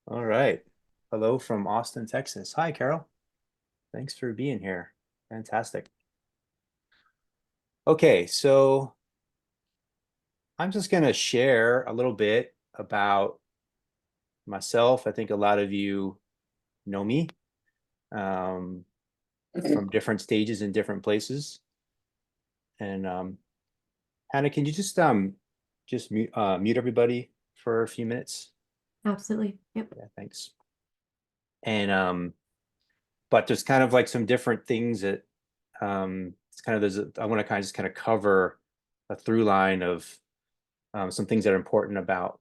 All right. Hello from Austin, Texas. Hi, Carol. Thanks for being here. Fantastic. Okay, so I'm just going to share a little bit about myself. I think a lot of you know me um, from different stages in different places. And Hannah, can you just mute everybody for a few minutes? Absolutely. Yep. Yeah, thanks. And but there's kind of like some different things that it's kind of I want to kind of just kind of cover a through line of some things that are important about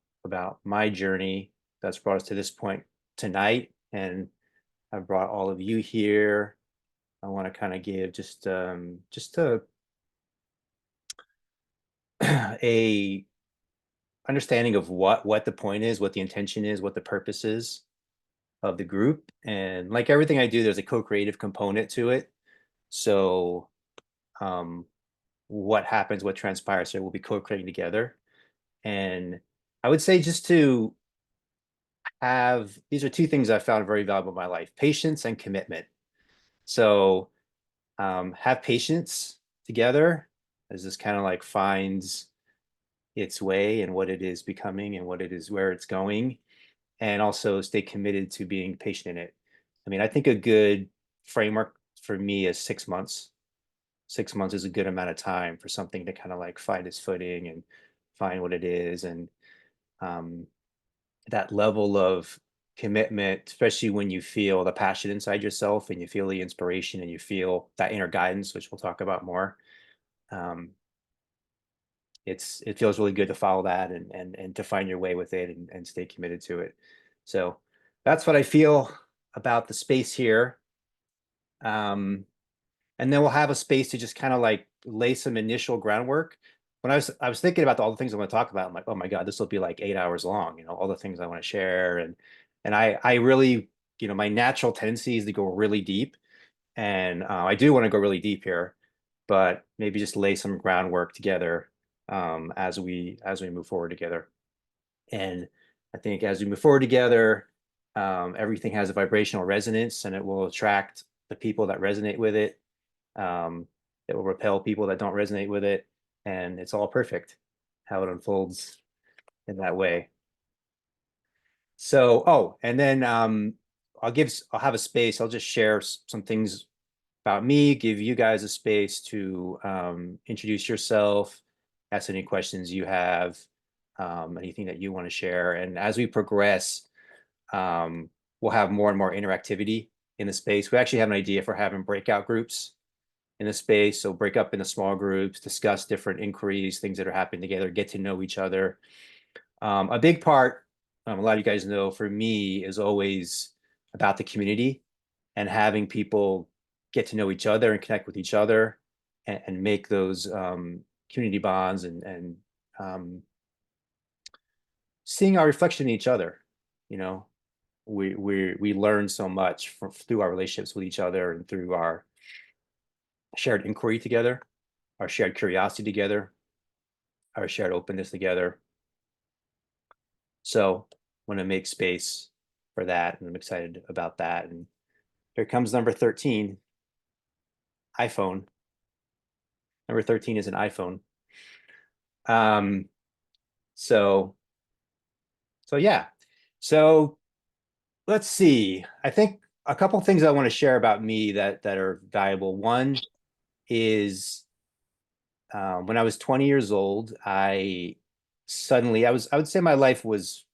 my journey that's brought us to this point tonight, and I've brought all of you here. I want to kind of give just a understanding of what the point is, what the intention is, what the purpose is of the group, and like everything I do, there's a co-creative component to it. So um, what happens, what transpires here, we'll be co-creating together. And I would say just to have, these are two things I found very valuable in my life: patience and commitment. So have patience together as this kind of like finds its way and what it is becoming and what it is, where it's going, and also stay committed to being patient in it. I mean, I think a good framework for me is 6 months. 6 months is a good amount of time for something to kind of like find its footing and find what it is. And um, that level of commitment, especially when you feel the passion inside yourself and you feel the inspiration and you feel that inner guidance, which we'll talk about more. Um, it feels really good to follow that and to find your way with it and stay committed to it. So that's what I feel about the space here. Um, and then we'll have a space to just kind of like lay some initial groundwork. When I was thinking about all the things I want to talk about, I'm like, oh my God, this will be like 8 hours long, all the things I want to share. And I really, my natural tendency is to go really deep. And I do want to go really deep here, but maybe just lay some groundwork together as we move forward together. And I think as we move forward together, everything has a vibrational resonance and it will attract the people that resonate with it. Um, it will repel people that don't resonate with it. And it's all perfect how it unfolds in that way. So, oh, and then I'll have a space. I'll just share some things about me, give you guys a space to introduce yourself, ask any questions you have, anything that you want to share. And as we progress, um, we'll have more and more interactivity in the space. We actually have an idea for having breakout groups in the space. So break up into small groups, discuss different inquiries, things that are happening together, get to know each other. A big part, a lot of you guys know, for me is always about the community and having people get to know each other and connect with each other and make those community bonds and um, seeing our reflection in each other. You know, we learn so much through our relationships with each other and through our shared inquiry together, our shared curiosity together, our shared openness together. So I want to make space for that, and I'm excited about that. And here comes number 13, iPhone. Number 13 is an iPhone. Um, so so yeah. So let's see. I think a couple things I want to share about me that are valuable. One is when I was 20 years old, I would say my life was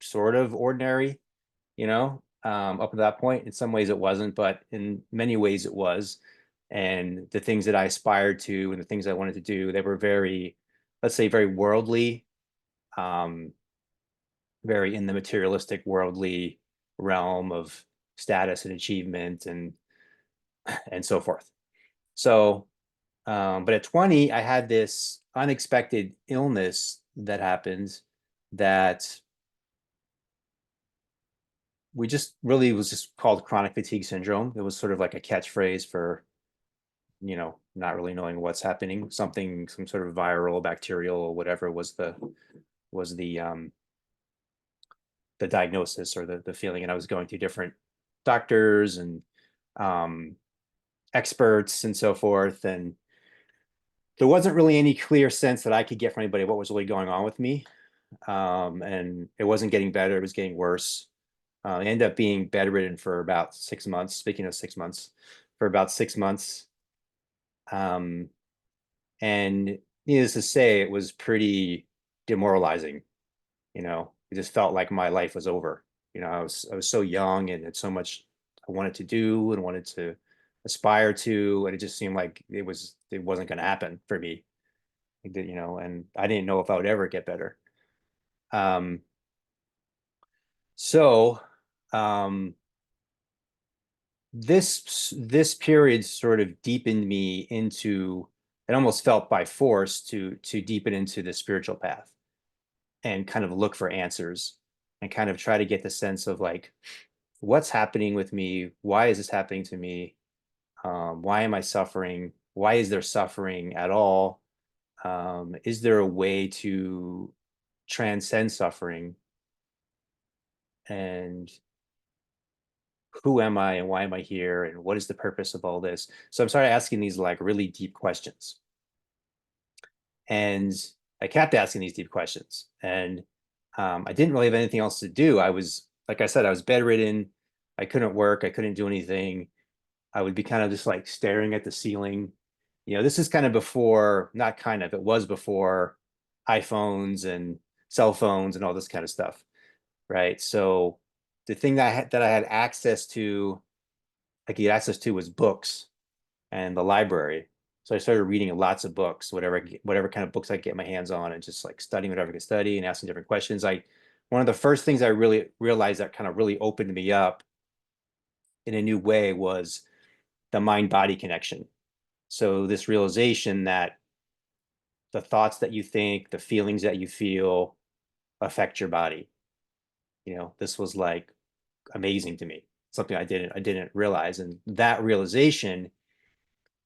sort of ordinary, up to that point. In some ways it wasn't, but in many ways it was. And the things that I aspired to and the things I wanted to do, they were very, let's say, very worldly, um, very in the materialistic, worldly realm of status and achievement and so forth. So, but at 20, I had this unexpected illness that happened that we just really was just called chronic fatigue syndrome. It was sort of like a catchphrase for, not really knowing what's happening, some sort of viral, bacterial, or whatever was the the diagnosis or the feeling. And I was going to different doctors and experts and so forth. And there wasn't really any clear sense that I could get from anybody what was really going on with me. And it wasn't getting better, it was getting worse. I ended up being bedridden for about 6 months. Speaking of 6 months, for about 6 months. And needless to say, it was pretty demoralizing. It just felt like my life was over. I was so young and had so much I wanted to do and wanted to aspire to, and it just seemed like it wasn't going to happen for me. And I didn't know if I would ever get better. Um, so um, this period sort of deepened me into, it almost felt by force to deepen into the spiritual path and kind of look for answers and kind of try to get the sense of like, what's happening with me? Why is this happening to me? Why am I suffering? Why is there suffering at all? Is there a way to transcend suffering? And who am I and why am I here? And what is the purpose of all this? So I'm started asking these like really deep questions. And I kept asking these deep questions. And I didn't really have anything else to do. Like I said, I was bedridden. I couldn't work. I couldn't do anything. I would be kind of just like staring at the ceiling. This is kind of before, not kind of, it was before iPhones and cell phones and all this kind of stuff, right? So the thing that I had access to, I could get access to, was books and the library. So I started reading lots of books, whatever kind of books I get my hands on, and just like studying whatever I could study and asking different questions. One of the first things I really realized that kind of really opened me up in a new way was the mind-body connection. So this realization that the thoughts that you think, the feelings that you feel affect your body. This was like amazing to me. Something I didn't realize. And that realization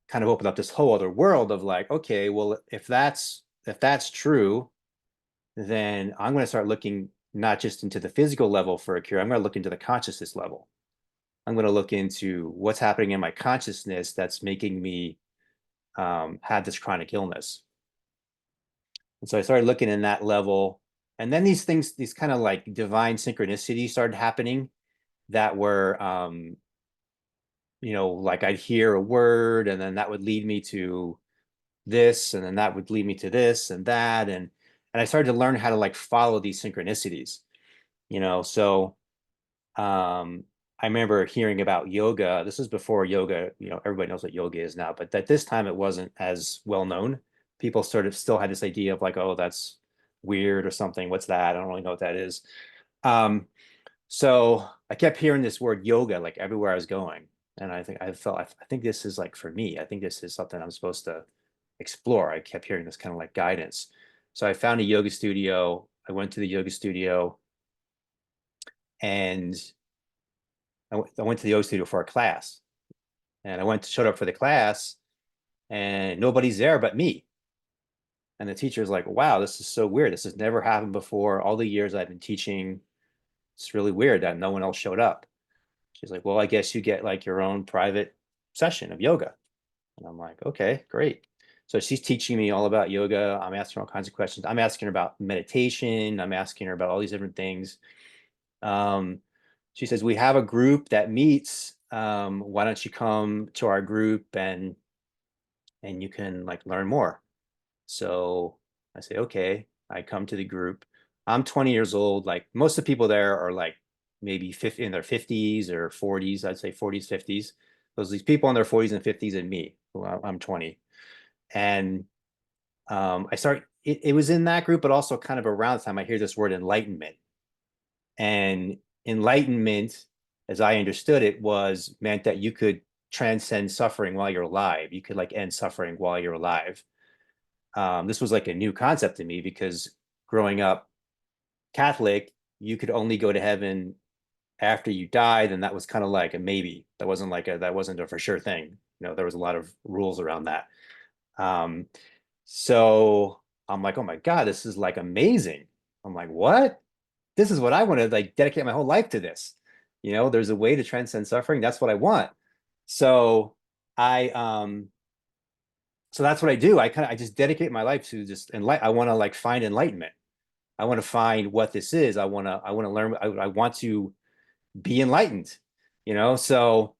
kind of opened up this whole other world of like, okay, well, if that's true, then I'm going to start looking not just into the physical level for a cure. I'm going to look into the consciousness level. I'm going to look into what's happening in my consciousness that's making me have this chronic illness. And so I started looking in that level. And then these kind of like divine synchronicities started happening that were, like I'd hear a word and then that would lead me to this, and then that would lead me to this and that. And I started to learn how to like follow these synchronicities, so I remember hearing about yoga. This is before yoga, everybody knows what yoga is now, but at this time it wasn't as well known. People sort of still had this idea of like, oh, that's weird or something. What's that? I don't really know what that is. Um, so I kept hearing this word yoga like everywhere I was going. And I think this is like for me. I think this is something I'm supposed to explore. I kept hearing this kind of like guidance. So I found a yoga studio. I went to the yoga studio and I went to the yoga studio for a class. And showed up for the class and nobody's there but me. And the teacher's like, wow, this is so weird. This has never happened before. All the years I've been teaching, it's really weird that no one else showed up. She's like, well, I guess you get like your own private session of yoga. And I'm like, okay, great. So she's teaching me all about yoga. I'm asking her all kinds of questions. I'm asking her about meditation. I'm asking her about all these different things. Um, she says, we have a group that meets. Why don't you come to our group and you can like learn more. So I say, okay. I come to the group. I'm 20 years old. Like most of the people there are like maybe 50 in their 50s or 40s. I'd say 40s, 50s. These people in their 40s and 50s and me, who I'm 20. And it was in that group, but also kind of around the time I hear this word enlightenment. And enlightenment, as I understood it, was meant that you could transcend suffering while you're alive. You could like end suffering while you're alive. This was like a new concept to me because growing up Catholic, you could only go to heaven after you died, and that was kind of like a maybe. That wasn't a for sure thing. There was a lot of rules around that. Um, so I'm like, oh my God, this is like amazing. I'm like, what? this is what I want to like dedicate my whole life to this. There's a way to transcend suffering. That's what I want. So I so that's what I do. I just dedicate my life to just I want to like find enlightenment. I want to find what this is. I want to learn. I want to be enlightened, So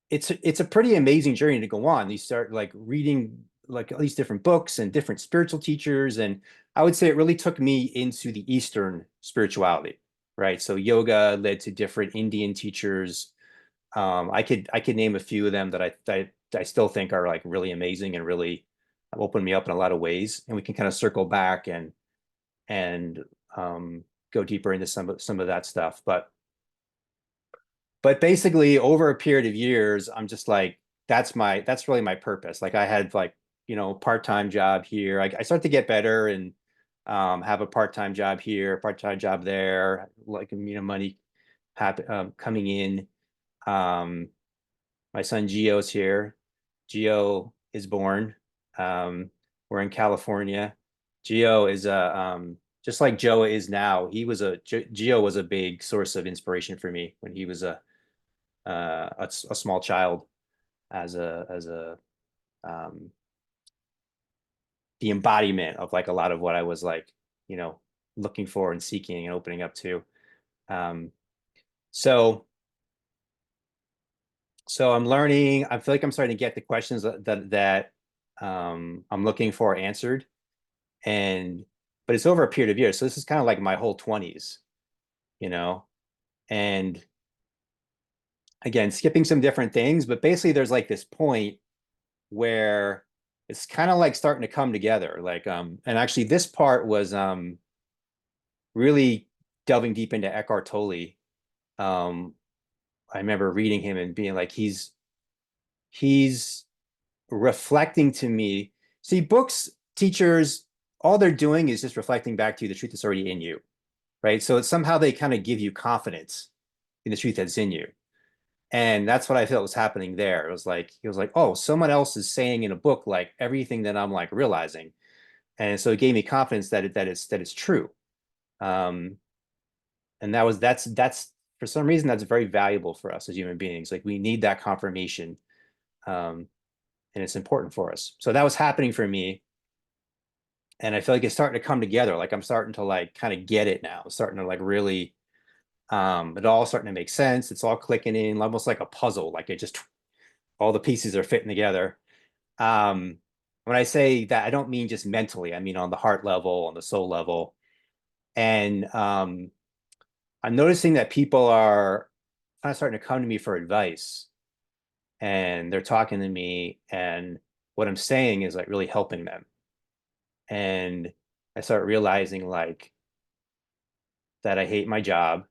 it's a pretty amazing journey to go on. You start like reading like all these different books and different spiritual teachers, and I would say it really took me into the Eastern spirituality, right? So yoga led to different Indian teachers. I could name a few of them that I still think are like really amazing and really have opened me up in a lot of ways. And we can kind of circle back and go deeper into some of that stuff. But basically over a period of years, I'm just like, that's really my purpose. Like I had like, part-time job here. I start to get better and have a part-time job here, part-time job there, like, money coming in. Um, my son Gio's here. Gio is born. Um, we're in California. Gio is just like Joe is now. Gio was a big source of inspiration for me when he was a small child as a um, the embodiment of like a lot of what I was like, you know, looking for and seeking and opening up to. Um, so so I'm learning. I feel like I'm starting to get the questions that I'm looking for answered, and but it's over a period of years. So this is kind of like my whole 20s, you know, and again, skipping some different things, but basically there's like this point where it's kind of like starting to come together. Like, and actually this part was really delving deep into Eckhart Tolle. Um, I remember reading him and being like, he's reflecting to me. See, books, teachers, all they're doing is just reflecting back to you the truth that's already in you, right? So it's somehow they kind of give you confidence in the truth that's in you. And that's what I felt was happening there. It was like, he was like, oh, someone else is saying in a book like everything that I'm like realizing. And so it gave me confidence that it's true. Um, and that's for some reason that's very valuable for us as human beings. Like we need that confirmation. Um, and it's important for us. So that was happening for me. And I feel like it's starting to come together. Like I'm starting to like kind of get it now. It's starting to like really it all starting to make sense. It's all clicking in almost like a puzzle. Like it just all the pieces are fitting together. Um, when I say that, I don't mean just mentally. I mean on the heart level, on the soul level. And I'm noticing that people are kind of starting to come to me for advice, and they're talking to me, and what I'm saying is like really helping them. And I start realizing like that I hate my job.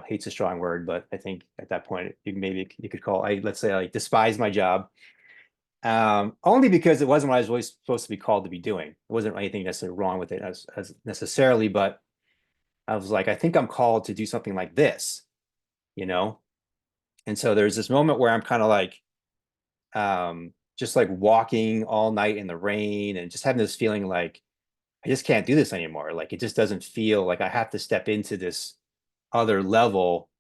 Hate's a strong word, but I think at that point maybe you could call let's say I like despise my job. Only because it wasn't what I was always supposed to be called to be doing. It wasn't anything necessarily wrong with it as necessarily, but I was like, I think I'm called to do something like this, you know? And so there's this moment where I'm kind of like just like walking all night in the rain and just having this feeling like I just can't do this anymore. Like it just doesn't feel like I have to step into this other level.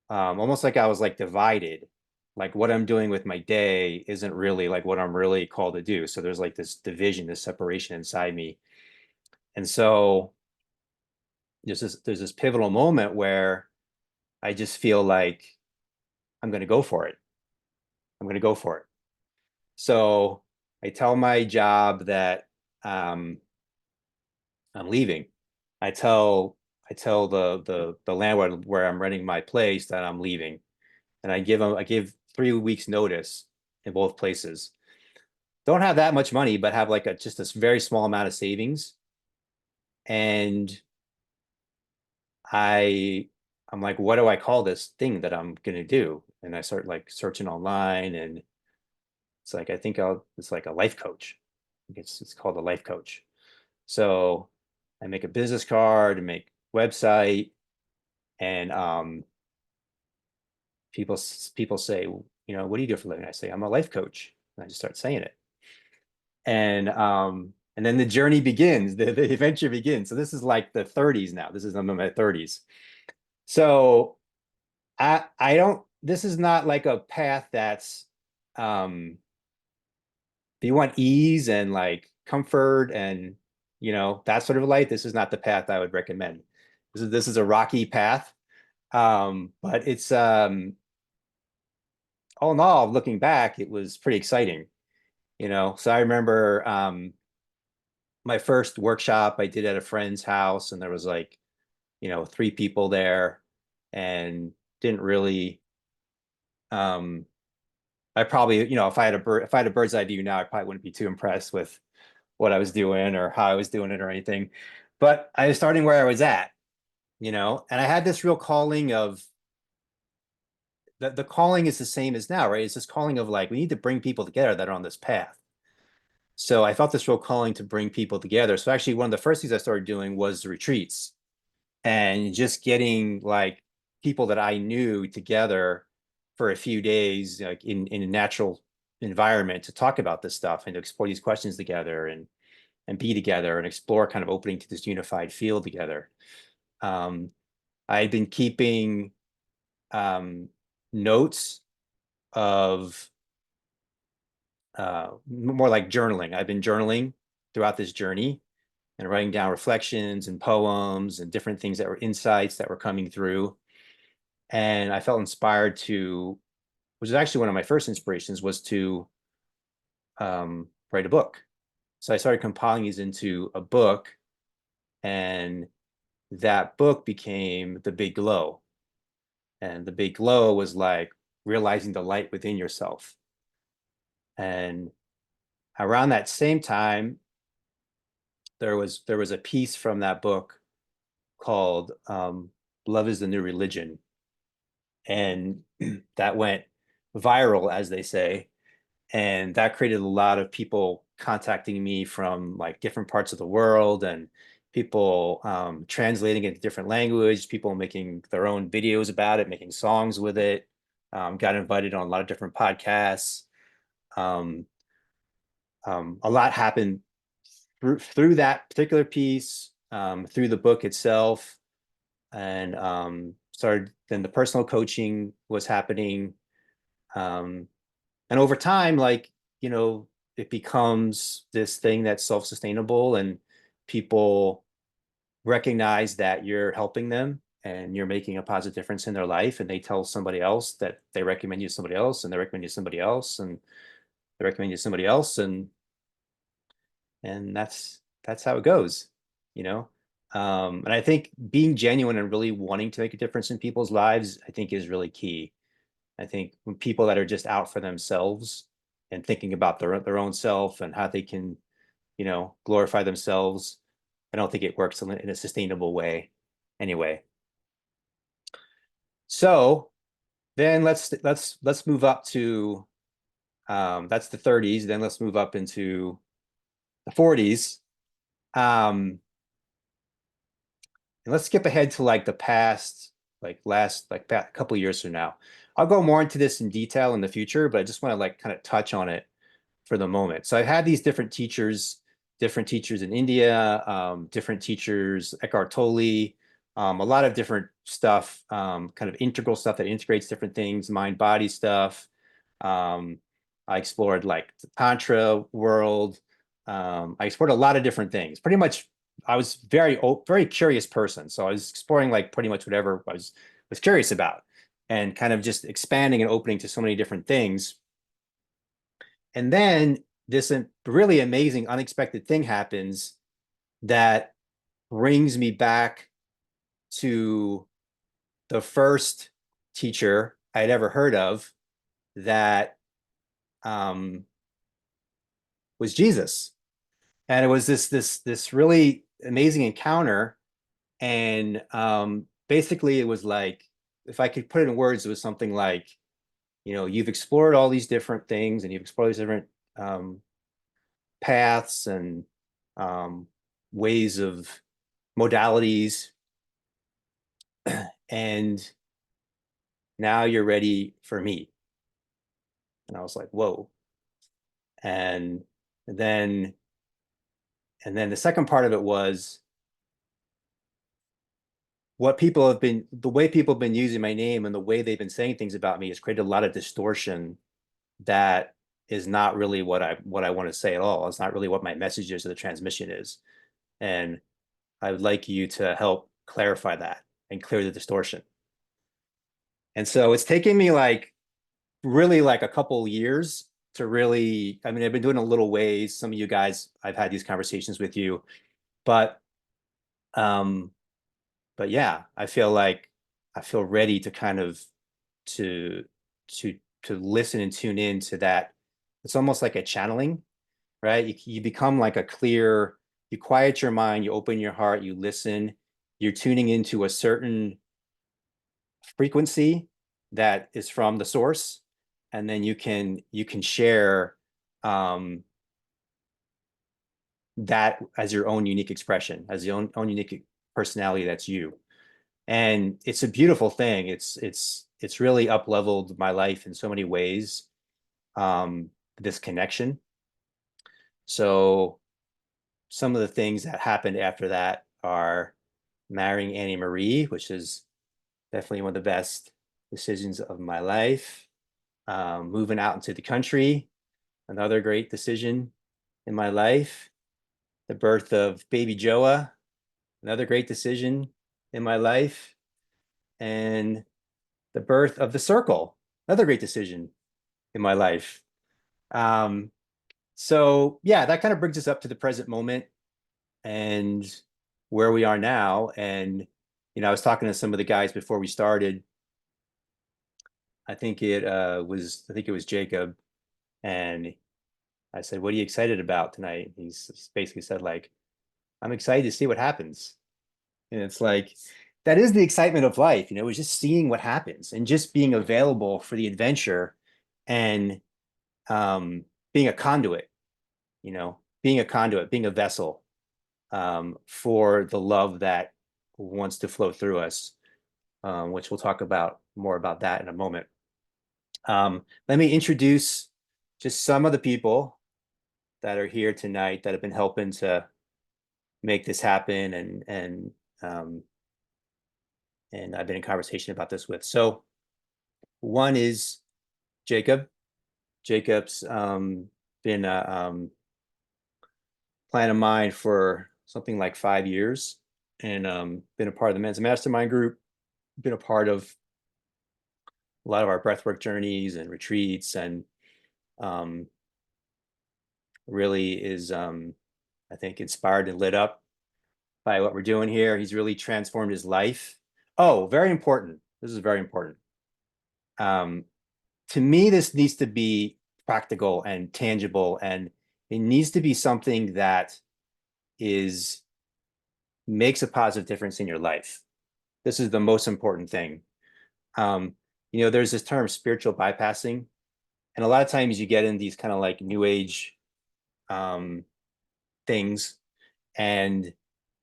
Almost like I was like divided. Like what I'm doing with my day isn't really like what I'm really called to do. So there's like this division, this separation inside me. And so there's this pivotal moment where I just feel like I'm going to go for it. I'm going to go for it. So I tell my job that um, I'm leaving. I tell the landlord where I'm renting my place that I'm leaving, and I give 3 weeks notice in both places. Don't have that much money, but have like just this very small amount of savings, and I I'm like, what do I call this thing that I'm gonna do? And I start like searching online, and it's like it's like a life coach. It's called a life coach. So I make a business card and make website, and people say, what do you do for a living? I say I'm a life coach, and I just start saying it. And And then the journey begins, the adventure begins. So this is like the 30s now. This is I'm in my 30s. So I don't, this is not like a path that's if you want ease and like comfort and that sort of life, this is not the path I would recommend. This is a rocky path. But it's all in all, looking back, it was pretty exciting. So I remember my first workshop I did at a friend's house, and there was like, three people there, and didn't really um I probably, if I had a bird's eye view now, I probably wouldn't be too impressed with what I was doing or how I was doing it or anything. But I was starting where I was at, and I had this real calling of the calling is the same as now, right? It's this calling of like, we need to bring people together that are on this path. So I felt this real calling to bring people together. So actually, one of the first things I started doing was the retreats and just getting like people that I knew together for a few days, like in a natural environment to talk about this stuff and to explore these questions together and be together and explore kind of opening to this unified field together. Um, I've been keeping notes of more like journaling. I've been journaling throughout this journey and writing down reflections and poems and different things that were insights that were coming through. And I felt inspired to, which is actually one of my first inspirations, was to write a book. So I started compiling these into a book, and that book became The Big Glow. And The Big Glow was like realizing the light within yourself. And around that same time, there was a piece from that book called Love is the New Religion. And that went viral, as they say. And that created a lot of people contacting me from like different parts of the world, and people translating it into different language, people making their own videos about it, making songs with it. Got invited on a lot of different podcasts. Um, a lot happened through that particular piece, through the book itself, and started. Then the personal coaching was happening, um, and over time, like it becomes this thing that's self-sustainable, and people recognize that you're helping them and you're making a positive difference in their life, and they tell somebody else that they recommend you to somebody else, and they recommend you to somebody else, and they recommend you to somebody else, and that's how it goes, you know. And I think being genuine and really wanting to make a difference in people's lives, I think, is really key. I think when people that are just out for themselves and thinking about their own self and how they can, glorify themselves, I don't think it works in a sustainable way anyway. So then let's move up to that's the 30s. Then let's move up into the 40s. Um, and let's skip ahead to like the past, like last like a couple years from now. I'll go more into this in detail in the future, but I just want to like kind of touch on it for the moment. So I've had these different teachers in India, different teachers, Eckhart Tolle, a lot of different stuff, kind of integral stuff that integrates different things, mind body stuff. Um, I explored like the Tantra world. I explored a lot of different things. Pretty much, I was very curious person, so I was exploring like pretty much whatever I was curious about, and kind of just expanding and opening to so many different things. And then this really amazing, unexpected thing happens that brings me back to the first teacher I'd ever heard of that um, was Jesus. And it was this really amazing encounter. And basically, it was like, if I could put it in words, it was something like, you've explored all these different things and you've explored these different um, paths and um, ways of modalities, and now you're ready for me. And I was like, whoa. And then And then the second part of it was what people have been, the way people have been using my name and the way they've been saying things about me has created a lot of distortion that is not really what I want to say at all. It's not really what my message is or the transmission is. And I would like you to help clarify that and clear the distortion. And so it's taken me like really like a couple years to really, I mean, I've been doing a little ways. Some of you guys, I've had these conversations with you, but um, but yeah, I feel ready to kind of to to to listen and tune in to that. It's almost like a channeling, right? You become like a clear, you quiet your mind, you open your heart, you listen, you're tuning into a certain frequency that is from the source, and then you can share um, that as your own unique expression, as your own unique personality that's you. And it's a beautiful thing. It's really up leveled my life in so many ways. This connection. So some of the things that happened after that are marrying Annie Marie, which is definitely one of the best decisions of my life. Moving out into the country, another great decision in my life. The birth of baby Joa, another great decision in my life. And the birth of the circle, another great decision in my life. Um, so yeah, that kind of brings us up to the present moment and where we are now. And I was talking to some of the guys before we started. I think it was Jacob, and I said, "What are you excited about tonight?" He's basically said like, "I'm excited to see what happens." And it's like that is the excitement of life, is just seeing what happens and just being available for the adventure and um, being a conduit, being a conduit, being a vessel for the love that wants to flow through us, which we'll talk about more about that in a moment. Let me introduce just some of the people that are here tonight that have been helping to make this happen, um, and I've been in conversation about this with. So one is Jacob. Jacob's been a client of mine for something like 5 years, and been a part of the Men's Mastermind group, been a part of a lot of our breathwork journeys and retreats, and um, really is, I think, inspired and lit up by what we're doing here. He's really transformed his life. Oh, very important. This is very important. Um, to me, this needs to be practical and tangible, and it needs to be something that is makes a positive difference in your life. This is the most important thing. Um, there's this term spiritual bypassing, and a lot of times you get in these kind of like new age um, things, and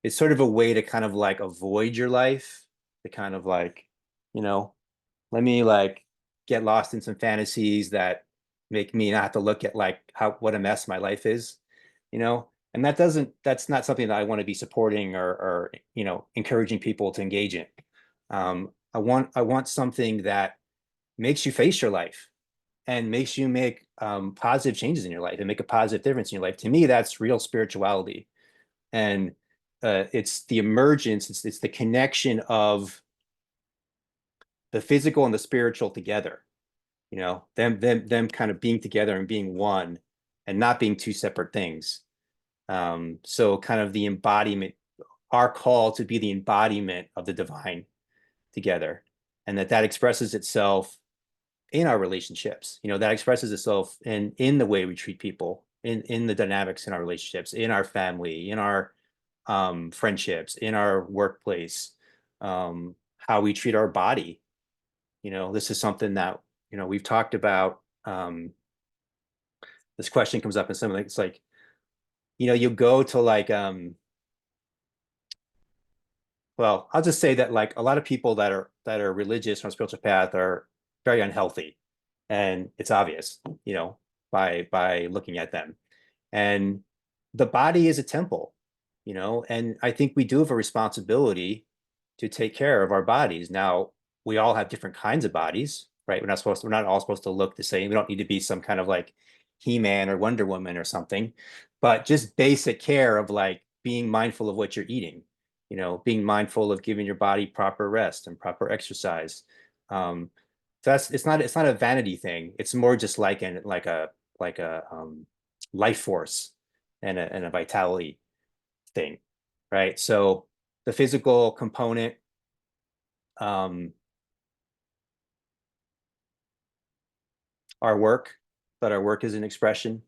it's sort of a way to kind of like avoid your life, to kind of like, you know, let me like get lost in some fantasies that make me not have to look at like what a mess my life is, and that's not something that I want to be supporting or encouraging people to engage in. I want something that makes you face your life and makes you make positive changes in your life and make a positive difference in your life. To me, that's real spirituality. And it's the emergence, it's the connection of the physical and the spiritual together, them kind of being together and being one and not being two separate things. So kind of the embodiment, our call to be the embodiment of the divine together, and that expresses itself in our relationships, that expresses itself in the way we treat people, in the dynamics in our relationships, in our family, in our friendships, in our workplace, how we treat our body. This is something that we've talked about. This question comes up in some of it's like, you go to like well, I'll just say that like a lot of people that are religious on a spiritual path are very unhealthy, and it's obvious, by looking at them. And the body is a temple, you know, and I think we do have a responsibility to take care of our bodies. Now, we all have different kinds of bodies, right? We're not all supposed to look the same. We don't need to be some kind of like He-Man or Wonder Woman or something, but just basic care of like being mindful of what you're eating, you know, being mindful of giving your body proper rest and proper exercise. So it's not a vanity thing. It's more just like a life force and a vitality thing, right? So the physical component, um, our work, but our work is an expression.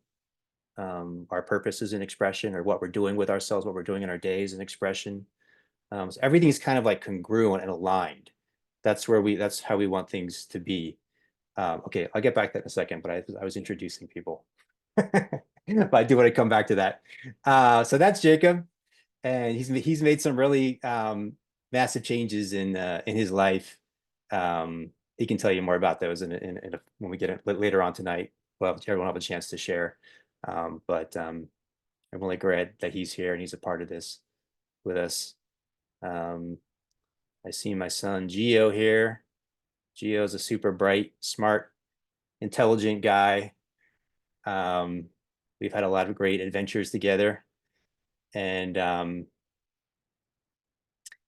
Our purpose is an expression, or what we're doing with ourselves, what we're doing in our day is an expression. So everything is kind of like congruent and aligned. That's how we want things to be. Okay, I'll get back to that in a second, but I was introducing people. But I do want to come back to that. So that's Jacob, and he's made some really massive changes in his life. He can tell you more about those when we get it later on tonight. Well, everyone will have a chance to share. But I'm really glad that he's here and he's a part of this with us. Um, I see my son Gio here. Gio's a super bright, smart, intelligent guy. We've had a lot of great adventures together, and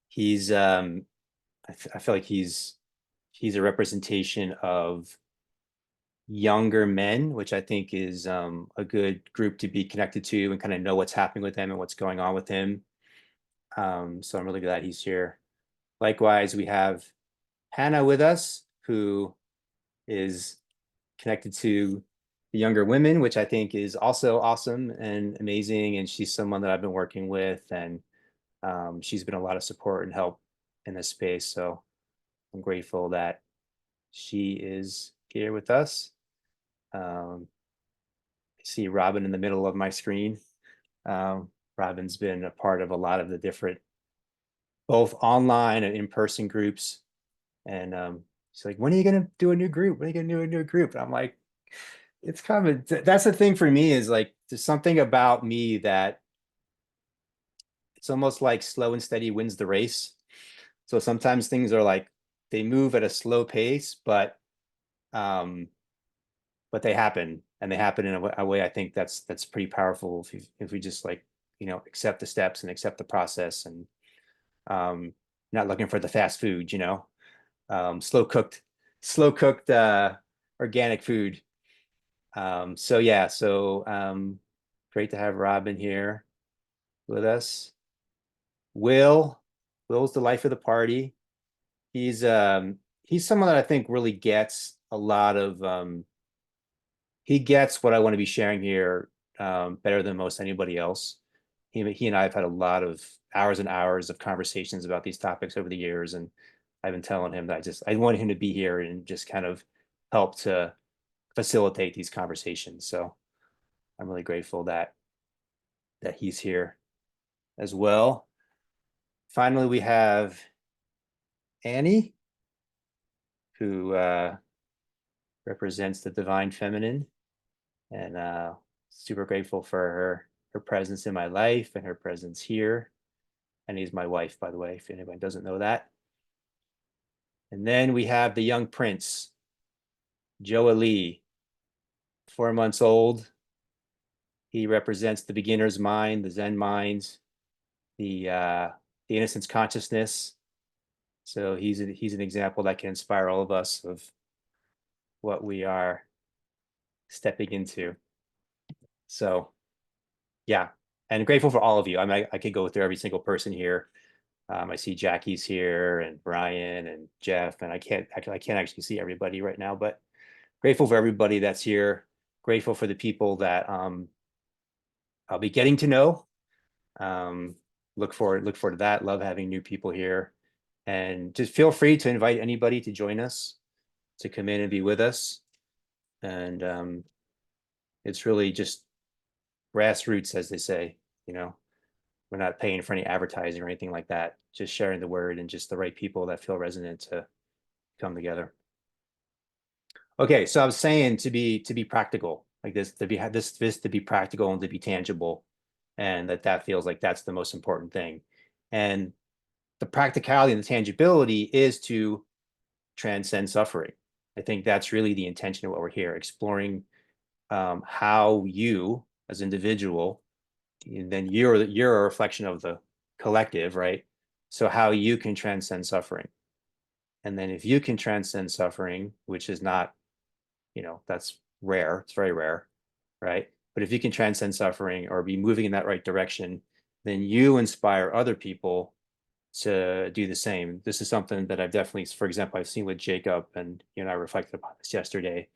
he's I feel like he's a representation of younger men, which I think is a good group to be connected to and kind of know what's happening with him and what's going on with him. So I'm really glad he's here. Likewise, we have Hannah with us, who is connected to the younger women, which I think is also awesome and amazing. And she's someone that I've been working with, and she's been a lot of support and help in this space. So I'm grateful that she is here with us. I see Robin in the middle of my screen. Robin's been a part of a lot of the different, both online and in-person groups. And she's like, when are you going to do a new group? When are you going to do a new group? And I'm like, it's coming. That's the thing for me, is like, there's something about me that it's almost like slow and steady wins the race. So sometimes things are like, they move at a slow pace, um, but they happen, and they happen in a way I think that's pretty powerful if we just like, you know, accept the steps and accept the process, and um, not looking for the fast food, you know, slow cooked organic food. So yeah, great to have Robin here with us. Will, Will's the life of the party. He's someone that I think really gets a lot of he gets what I want to be sharing here better than most anybody else. He and I have had a lot of hours and hours of conversations about these topics over the years, and I've been telling him that I want him to be here and just kind of help to facilitate these conversations. So I'm really grateful that he's here as well. Finally, we have Annie, who represents the divine feminine, and super grateful for her presence in my life and her presence here. And he's my wife, by the way, if anybody doesn't know that. And then we have the young prince, Joa Lee, 4 months old. He represents the beginner's mind, the Zen mind, the innocence consciousness. So he's an example that can inspire all of us of what we are stepping into. So yeah, and grateful for all of you. I mean, I could go through every single person here. I see Jackie's here and Brian and Jeff, and I can't actually see everybody right now, but grateful for everybody that's here. Grateful for the people that I'll be getting to know. Um, look forward to that. Love having new people here, and just feel free to invite anybody to join us, to come in and be with us. And it's really just grassroots, as they say. You know, we're not paying for any advertising or anything like that. Just sharing the word and just the right people that feel resonant to come together. Okay, so I was saying to be practical, like this to be practical and to be tangible. and that feels like that's the most important thing. And the practicality and the tangibility is to transcend suffering. I think that's really the intention of what we're here, exploring how you as an individual, and then you're a reflection of the collective, right? So how you can transcend suffering. And then if you can transcend suffering, which is not, that's rare, it's very rare, right? But if you can transcend suffering or be moving in that right direction, then you inspire other people to do the same. This is something that I've definitely, for example, I've seen with Jacob, and you and I reflected upon this yesterday.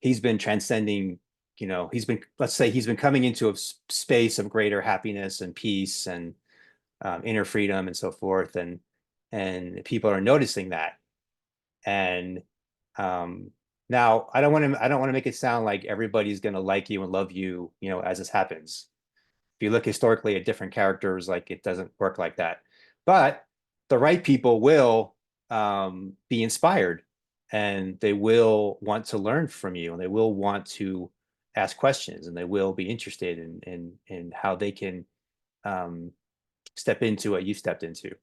He's been transcending, let's say he's been coming into a space of greater happiness and peace and inner freedom and so forth. And people are noticing that. And now I don't want to make it sound like everybody's going to like you and love you, as this happens. If you look historically at different characters, like it doesn't work like that. But the right people will be inspired, and they will want to learn from you, and they will want to ask questions, and they will be interested in how they can um, step into what you stepped into.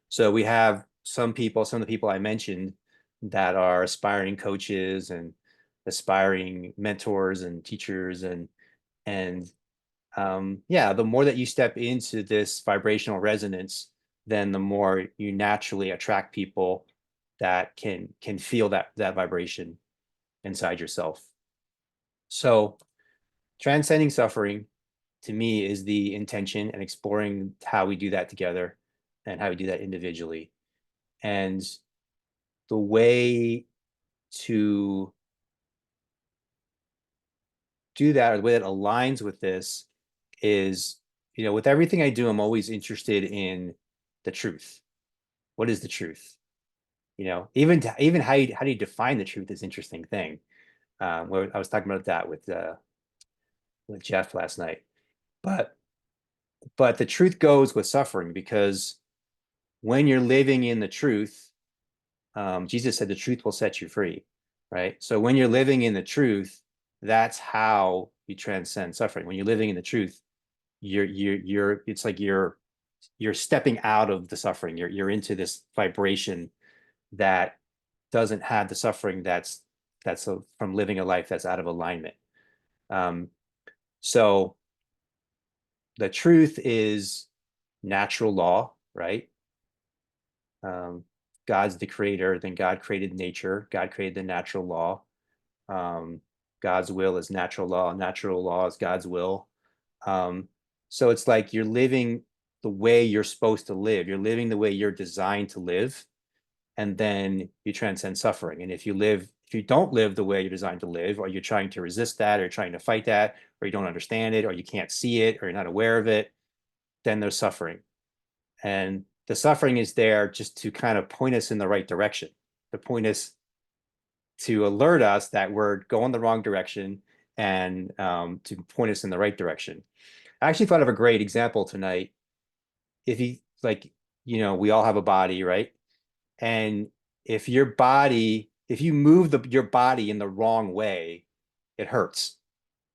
So we have some of the people I mentioned that are aspiring coaches and aspiring mentors and teachers, and yeah, the more that you step into this vibrational resonance, then the more you naturally attract people that can feel that vibration inside yourself. So transcending suffering to me is the intention, and exploring how we do that together and how we do that individually. And the way to do that, or the way that aligns with this, is, with everything I do, I'm always interested in the truth. What is the truth? Even how do you define the truth is an interesting thing. Where I was talking about that with Jeff last night. But the truth goes with suffering, because when you're living in the truth, Jesus said the truth will set you free, right? So when you're living in the truth, that's how you transcend suffering. When you're living in the truth, it's like you're stepping out of the suffering. You're into this vibration that doesn't have the suffering from living a life that's out of alignment. Um, so the truth is natural law, right? God's the creator, then God created nature, God created the natural law. God's will is natural law is God's will. So it's like you're living the way you're supposed to live. You're living the way you're designed to live, and then you transcend suffering. And if you don't live the way you're designed to live, or you're trying to resist that, or trying to fight that, or you don't understand it, or you can't see it, or you're not aware of it, then there's suffering. And the suffering is there just to kind of point us in the right direction, to point us, to alert us that we're going the wrong direction, and to point us in the right direction. I actually thought of a great example tonight. If you like, we all have a body, right? And if you move your body in the wrong way, it hurts.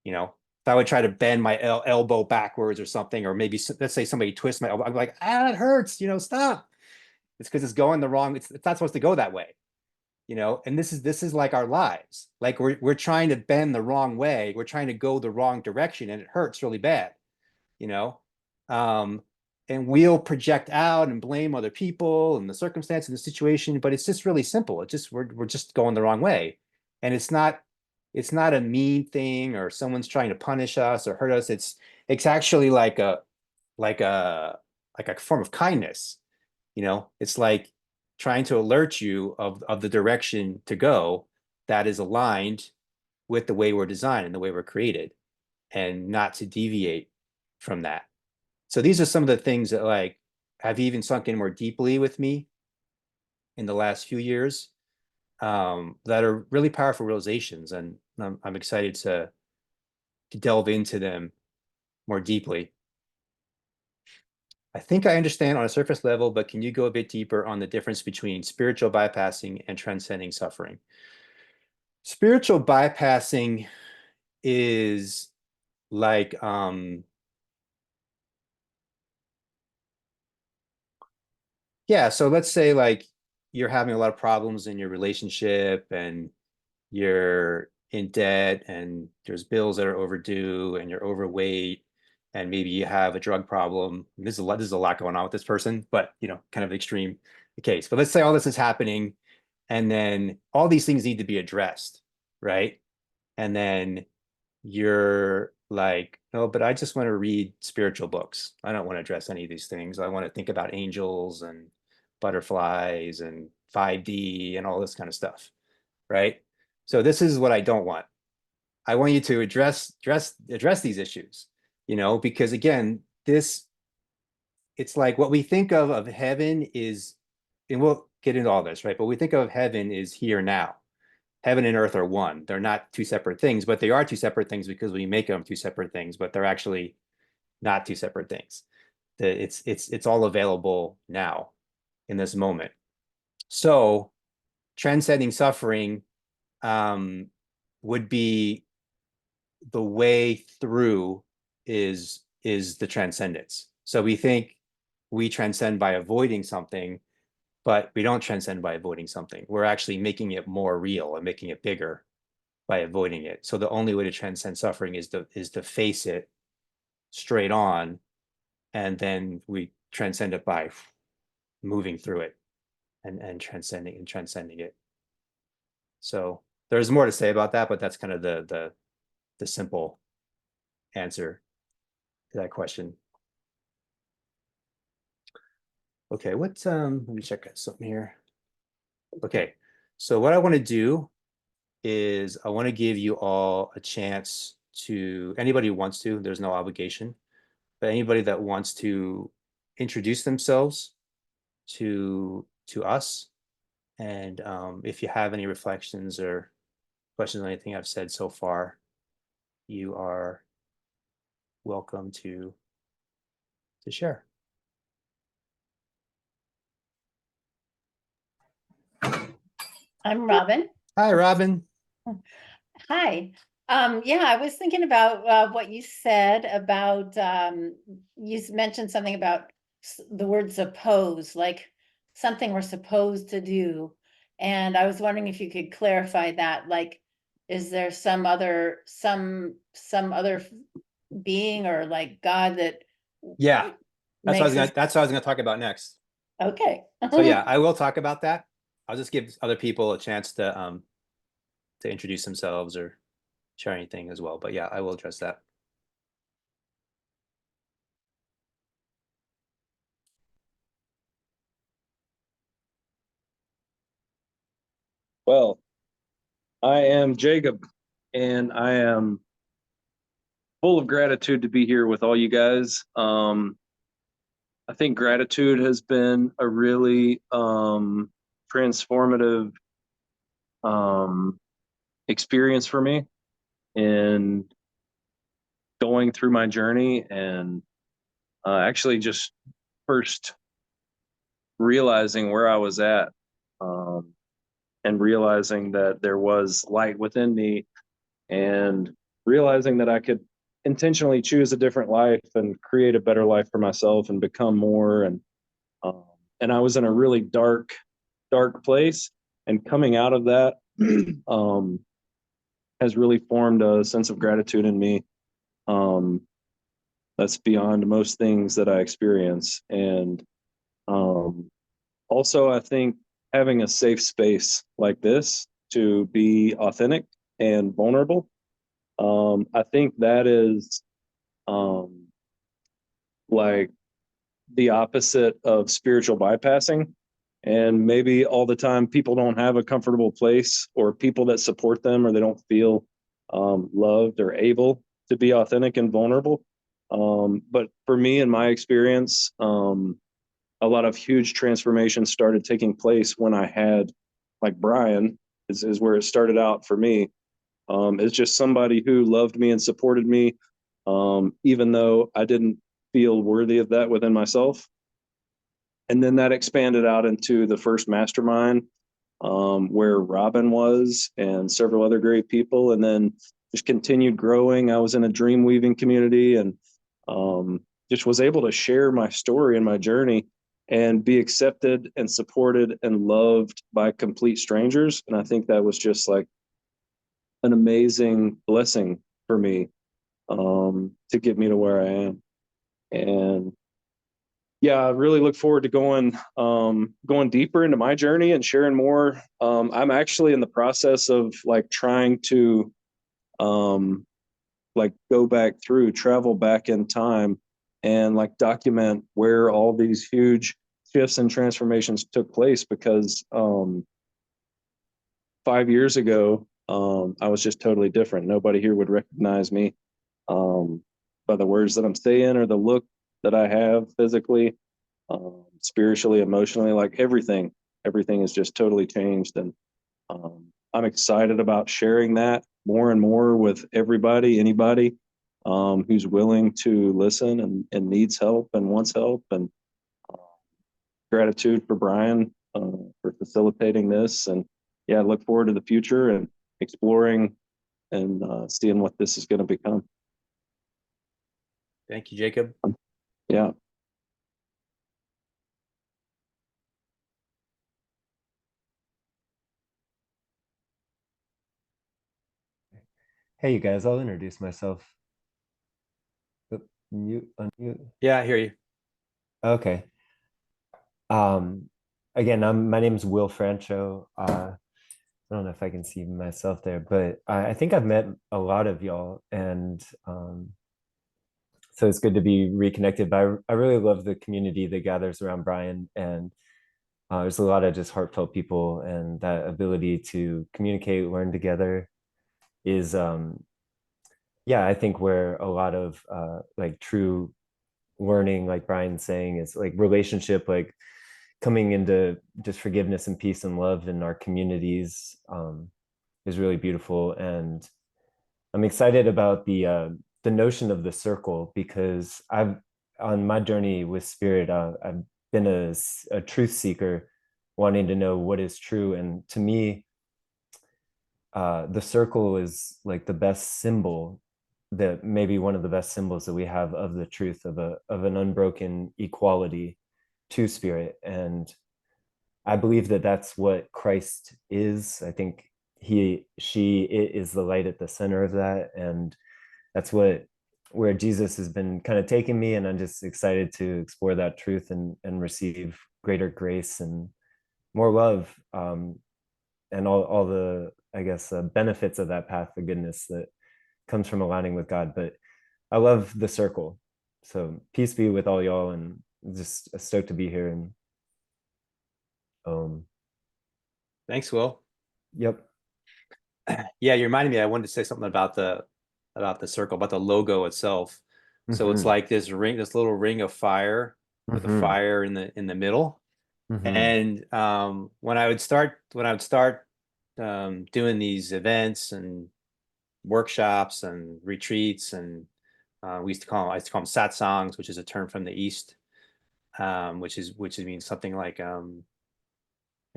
If I would try to bend my elbow backwards or something, or maybe let's say somebody twists my elbow, I'm like, it hurts, stop. It's because it's going the wrong, it's not supposed to go that way. And this is like our lives. Like we're trying to bend the wrong way, we're trying to go the wrong direction, and it hurts really bad. you know um and we'll project out and blame other people and the circumstance and the situation, but it's just really simple. It's just we're just going the wrong way. And it's not a mean thing, or someone's trying to punish us or hurt us. It's actually like a like a form of kindness. It's like trying to alert you of the direction to go that is aligned with the way we're designed and the way we're created, and not to deviate from that. So these are some of the things that have even sunk in more deeply with me in the last few years, that are really powerful realizations, and I'm excited to delve into them more deeply. I think I understand on a surface level, but can you go a bit deeper on the difference between spiritual bypassing and transcending suffering? Spiritual bypassing is like yeah, so let's say like you're having a lot of problems in your relationship and you're in debt and there's bills that are overdue and you're overweight and maybe you have a drug problem. This is a lot going on with this person, but kind of extreme case. But let's say all this is happening and then all these things need to be addressed, right? And then you're like, no, but I just want to read spiritual books. I don't want to address any of these things. I want to think about angels and butterflies and 5D and all this kind of stuff, right? So this is what I don't want. I want you to address these issues, because again, it's like what we think of heaven is, and we'll get into all this, right? But we think of heaven is here now. Heaven and earth are one. They're not two separate things, but they are two separate things because we make them two separate things, but they're actually not two separate things. It's all available now in this moment. So transcending suffering um, would be the way through is the transcendence. So we think we transcend by avoiding something, but we don't transcend by avoiding something. We're actually making it more real and making it bigger by avoiding it. So the only way to transcend suffering is to face it straight on, and then we transcend it by moving through it and transcending it. So there's more to say about that, but that's kind of the simple answer to that question. Okay, let me check something here. Okay, so what I want to do is I want to give you all a chance to, anybody who wants to, there's no obligation, but anybody that wants to introduce themselves to us. And if you have any reflections or questions on anything I've said so far, you are welcome to share. I'm Robin. Hi, Robin. Hi. Yeah, I was thinking about what you said about you mentioned something about the word suppose, like something we're supposed to do. And I was wondering if you could clarify that. Like, is there some other being or like God that Yeah, makes us that's what I was gonna talk about next. okay? So yeah, I will talk about that. I'll just give other people a chance to introduce themselves or share anything as well. But yeah, I will address that. Well, I am Jacob, and I am full of gratitude to be here with all you guys. I think gratitude has been a really transformative um, experience for me in going through my journey and actually just first realizing where I was at um, and realizing that there was light within me and realizing that I could intentionally choose a different life and create a better life for myself and become more um, and I was in a really dark place, and coming out of that um, has really formed a sense of gratitude in me um, that's beyond most things that I experience. And um, also I think having a safe space like this to be authentic and vulnerable, I think that is um, like the opposite of spiritual bypassing. And maybe all the time people don't have a comfortable place or people that support them or they don't feel loved or able to be authentic and vulnerable. But for me, in my experience, a lot of huge transformations started taking place when I had, like Brian, is where it started out for me. It's just somebody who loved me and supported me, even though I didn't feel worthy of that within myself. And then that expanded out into the first mastermind, where Robin was and several other great people. And then just continued growing. I was in a dream weaving community, and just was able to share my story and my journey and be accepted and supported and loved by complete strangers. And I think that was just like an amazing blessing for me, to get me to where I am. And yeah, I really look forward to going deeper into my journey and sharing more. I'm actually in the process of like trying to like travel back in time and like document where all these huge shifts and transformations took place, because 5 years ago, I was just totally different. Nobody here would recognize me by the words that I'm saying or the look that I have physically, spiritually, emotionally, like everything has just totally changed. And I'm excited about sharing that more and more with anybody who's willing to listen and needs help and wants help. And gratitude for Brian for facilitating this. And yeah, I look forward to the future and exploring and seeing what this is going to become. Thank you, Jacob. Yeah. Hey, you guys, I'll introduce myself. Mute, unmute. Yeah, I hear you. Okay. Again, my name is Will Francho. I don't know if I can see myself there, but I think I've met a lot of y'all, and so it's good to be reconnected. But I really love the community that gathers around Brian, and there's a lot of just heartfelt people, and that ability to communicate, learn together is yeah, I think where a lot of like true learning, like Brian's saying, is like relationship, like coming into just forgiveness and peace and love in our communities is really beautiful. And I'm excited about the notion of the circle, because on my journey with spirit, I've been a truth seeker, wanting to know what is true. And to me, the circle is like the best symbol, that maybe one of the best symbols that we have of the truth of an unbroken equality to spirit. And I believe that that's what Christ is. I think it is the light at the center of that. And that's where Jesus has been kind of taking me. And I'm just excited to explore that truth and receive greater grace and more love. And all the, I guess, benefits of that path, the goodness that comes from aligning with God. But I love the circle. So peace be with all y'all, and just stoked to be here. And Thanks, Will. yep. Yeah, you reminded me. I wanted to say something about the circle, about the logo itself. So it's like this little ring of fire with a fire in the middle. And when I would start doing these events and workshops and retreats, and I used to call them satsangs, which is a term from the East, which means something like a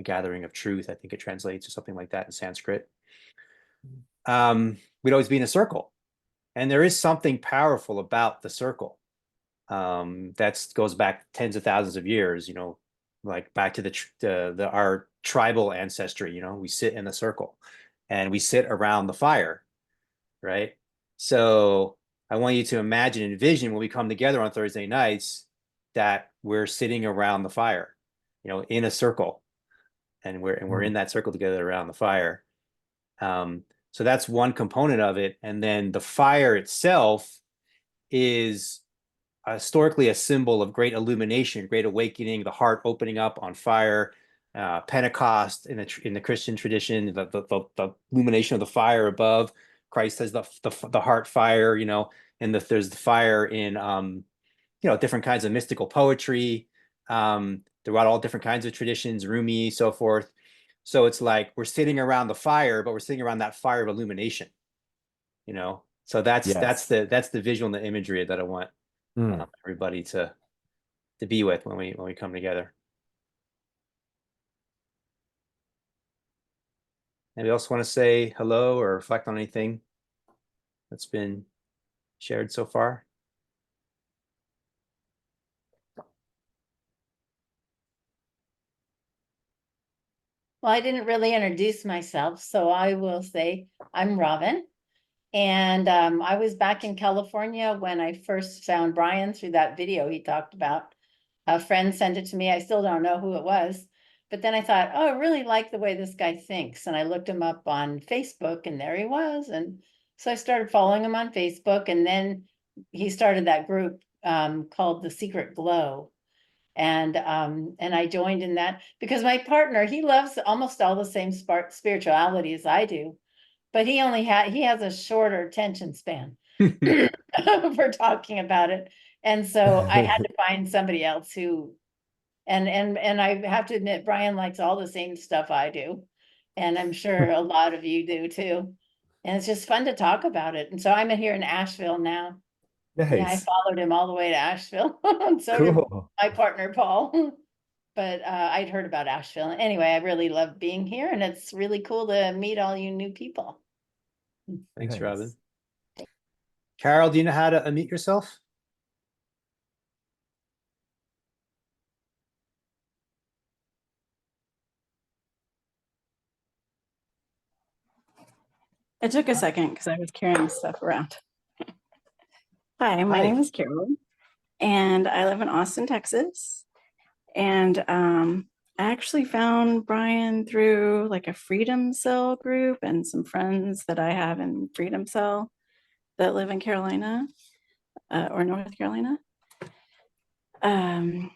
gathering of truth. I think it translates or something like that in Sanskrit. We'd always be in a circle, and there is something powerful about the circle. That goes back tens of thousands of years, like back to our tribal ancestry. We sit in a circle and we sit around the fire, right? So I want you to imagine and envision when we come together on Thursday nights that we're sitting around the fire, in a circle, and we're in that circle together around the fire. So that's one component of it. And then the fire itself is historically a symbol of great illumination, great awakening, the heart opening up on fire. Pentecost in the Christian tradition, the illumination of the fire above. Christ has the heart fire, and there's the fire in different kinds of mystical poetry throughout all different kinds of traditions, Rumi, so forth. So it's like we're sitting around the fire, but we're sitting around that fire of illumination, So that's the visual and the imagery that I want everybody to be with when we come together. Anybody else want to say hello or reflect on anything that's been shared so far? Well, I didn't really introduce myself, so I will say I'm Robin. And I was back in California when I first found Brian through that video he talked about. A friend sent it to me. I still don't know who it was. But then I thought, oh, I really like the way this guy thinks. And I looked him up on Facebook and there he was. And so I started following him on Facebook. And then he started that group called The Secret Glow. And I joined in that because my partner, he loves almost all the same spirituality as I do, but he has a shorter attention span for talking about it. And so I had to find somebody else who, and I have to admit, Brian likes all the same stuff I do. And I'm sure a lot of you do too. And it's just fun to talk about it. And so I'm here in Asheville now. Yeah, I Nice. followed him all the way to Asheville. And so did Cool. my partner, Paul. But I'd heard about Asheville. Anyway, I really love being here and it's really cool to meet all you new people. Thanks, Nice. Robin. Carol, do you know how to unmute yourself? It took a second because I was carrying stuff around. Hi, my Hi. name is Carol, and I live in Austin, Texas. And I actually found Brian through like a Freedom Cell group and some friends that I have in Freedom Cell that live in Carolina or North Carolina. I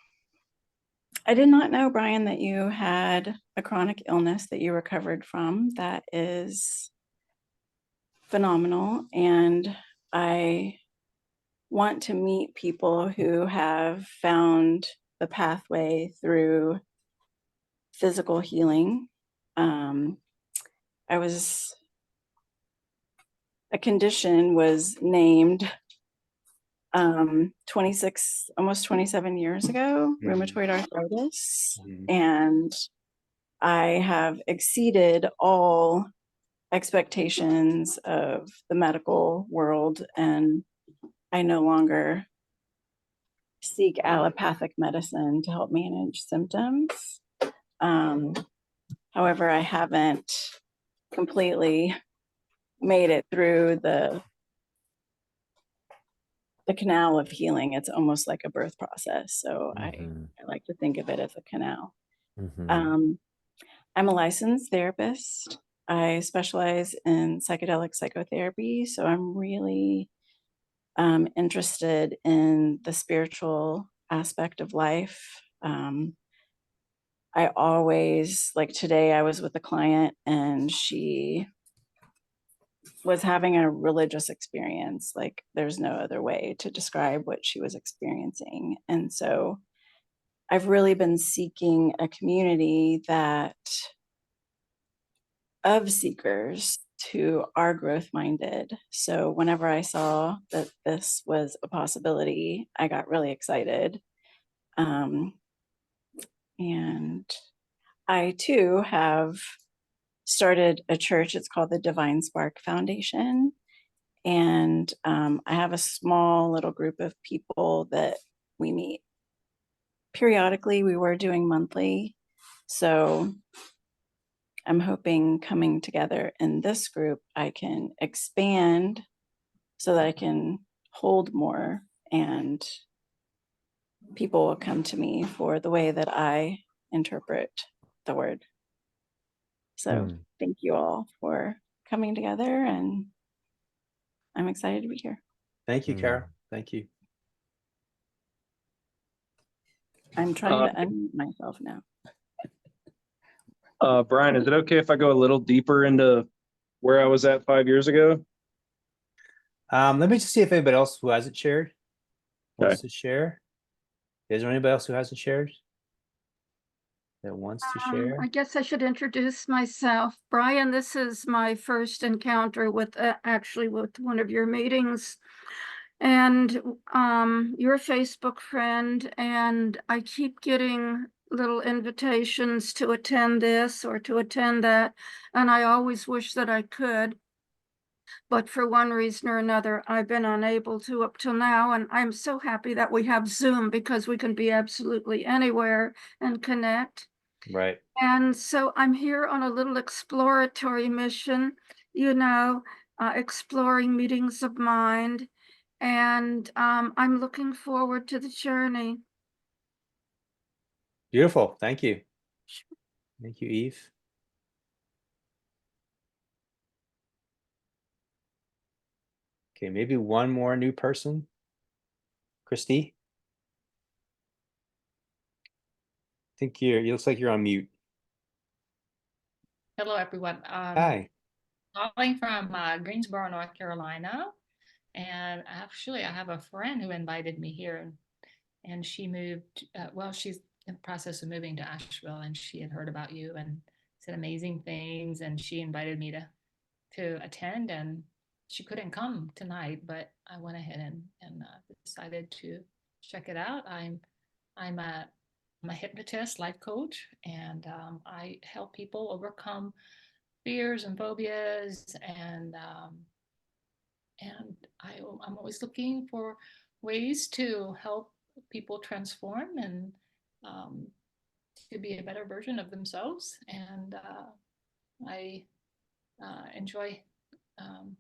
did not know, Brian, that you had a chronic illness that you recovered from. That is phenomenal. And I want to meet people who have found the pathway through physical healing. A condition was named 26, almost 27 years ago, rheumatoid arthritis. And I have exceeded all expectations of the medical world, and I no longer seek allopathic medicine to help manage symptoms. However, I haven't completely made it through the canal of healing. It's almost like a birth process. So I like to think of it as a canal. I'm a licensed therapist. I specialize in psychedelic psychotherapy. So I'm really interested in the spiritual aspect of life. I always, like today, I was with a client and she was having a religious experience. Like there's no other way to describe what she was experiencing. And so I've really been seeking a community that of seekers who are growth minded. So whenever I saw that this was a possibility, I got really excited. And I too have started a church. It's called the Divine Spark Foundation. And I have a small little group of people that we meet periodically. We were doing monthly. So I'm hoping coming together in this group, I can expand so that I can hold more and people will come to me for the way that I interpret the word. So thank you all for coming together and I'm excited to be here. Thank you, Carol. Thank you. I'm trying to unmute myself now. Brian, is it okay if I go a little deeper into where I was at 5 years ago? Let me just see if anybody else who hasn't shared wants Okay. to share. Is there anybody else who hasn't shared that wants to share? I guess I should introduce myself. Brian, this is my first encounter with actually with one of your meetings. And you're a Facebook friend, and I keep getting little invitations to attend this or to attend that, and I always wish that I could. but for one reason or another, I've been unable to up till now, and I'm so happy that we have Zoom because we can be absolutely anywhere and connect. Right. And so I'm here on a little exploratory mission, exploring meetings of mind, and I'm looking forward to the journey. Beautiful. Thank you. Thank you, Eve. Okay, maybe one more new person. Christy? I think you looks like you're on mute. Hello, everyone. Hi. Calling from Greensboro, North Carolina. And actually, I have a friend who invited me here, and she moved. Well, she's in the process of moving to Asheville, and she had heard about you and said amazing things, and she invited me to attend. And she couldn't come tonight, but I went ahead and decided to check it out. I'm a hypnotist, life coach, and I help people overcome fears and phobias, and I'm always looking for ways to help people transform and um, to be a better version of themselves. And I enjoy um,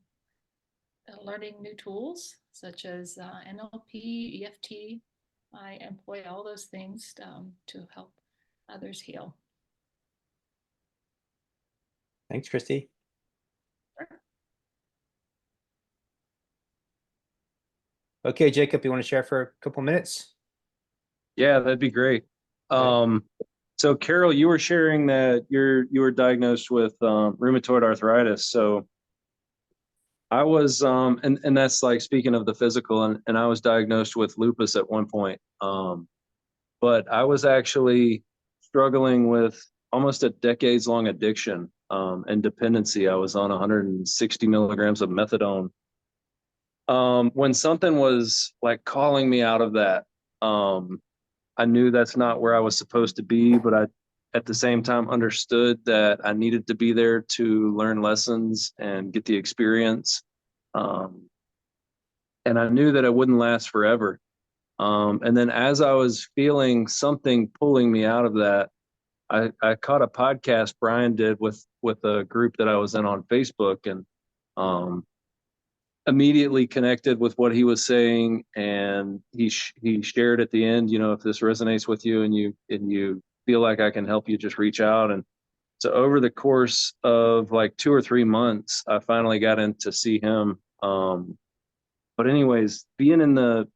learning new tools such as NLP, EFT. I employ all those things to help others heal. Thanks, Christy. Okay, Jacob, you want to share for a couple minutes? Yeah, that'd be great. So Carol, you were sharing that you were diagnosed with rheumatoid arthritis. So I was and that's like speaking of the physical, and I was diagnosed with lupus at one point. But I was actually struggling with almost a decades long addiction and dependency. I was on 160 milligrams of methadone. When something was like calling me out of that, I knew that's not where I was supposed to be, but I, at the same time, understood that I needed to be there to learn lessons and get the experience. And I knew that it wouldn't last forever. And then as I was feeling something pulling me out of that, I caught a podcast Brian did with a group that I was in on Facebook, and immediately connected with what he was saying. And he shared at the end, you know, if this resonates with you and you feel like I can help you, just reach out. And so over the course of like 2 or 3 months, I finally got in to see him. But anyways, being in the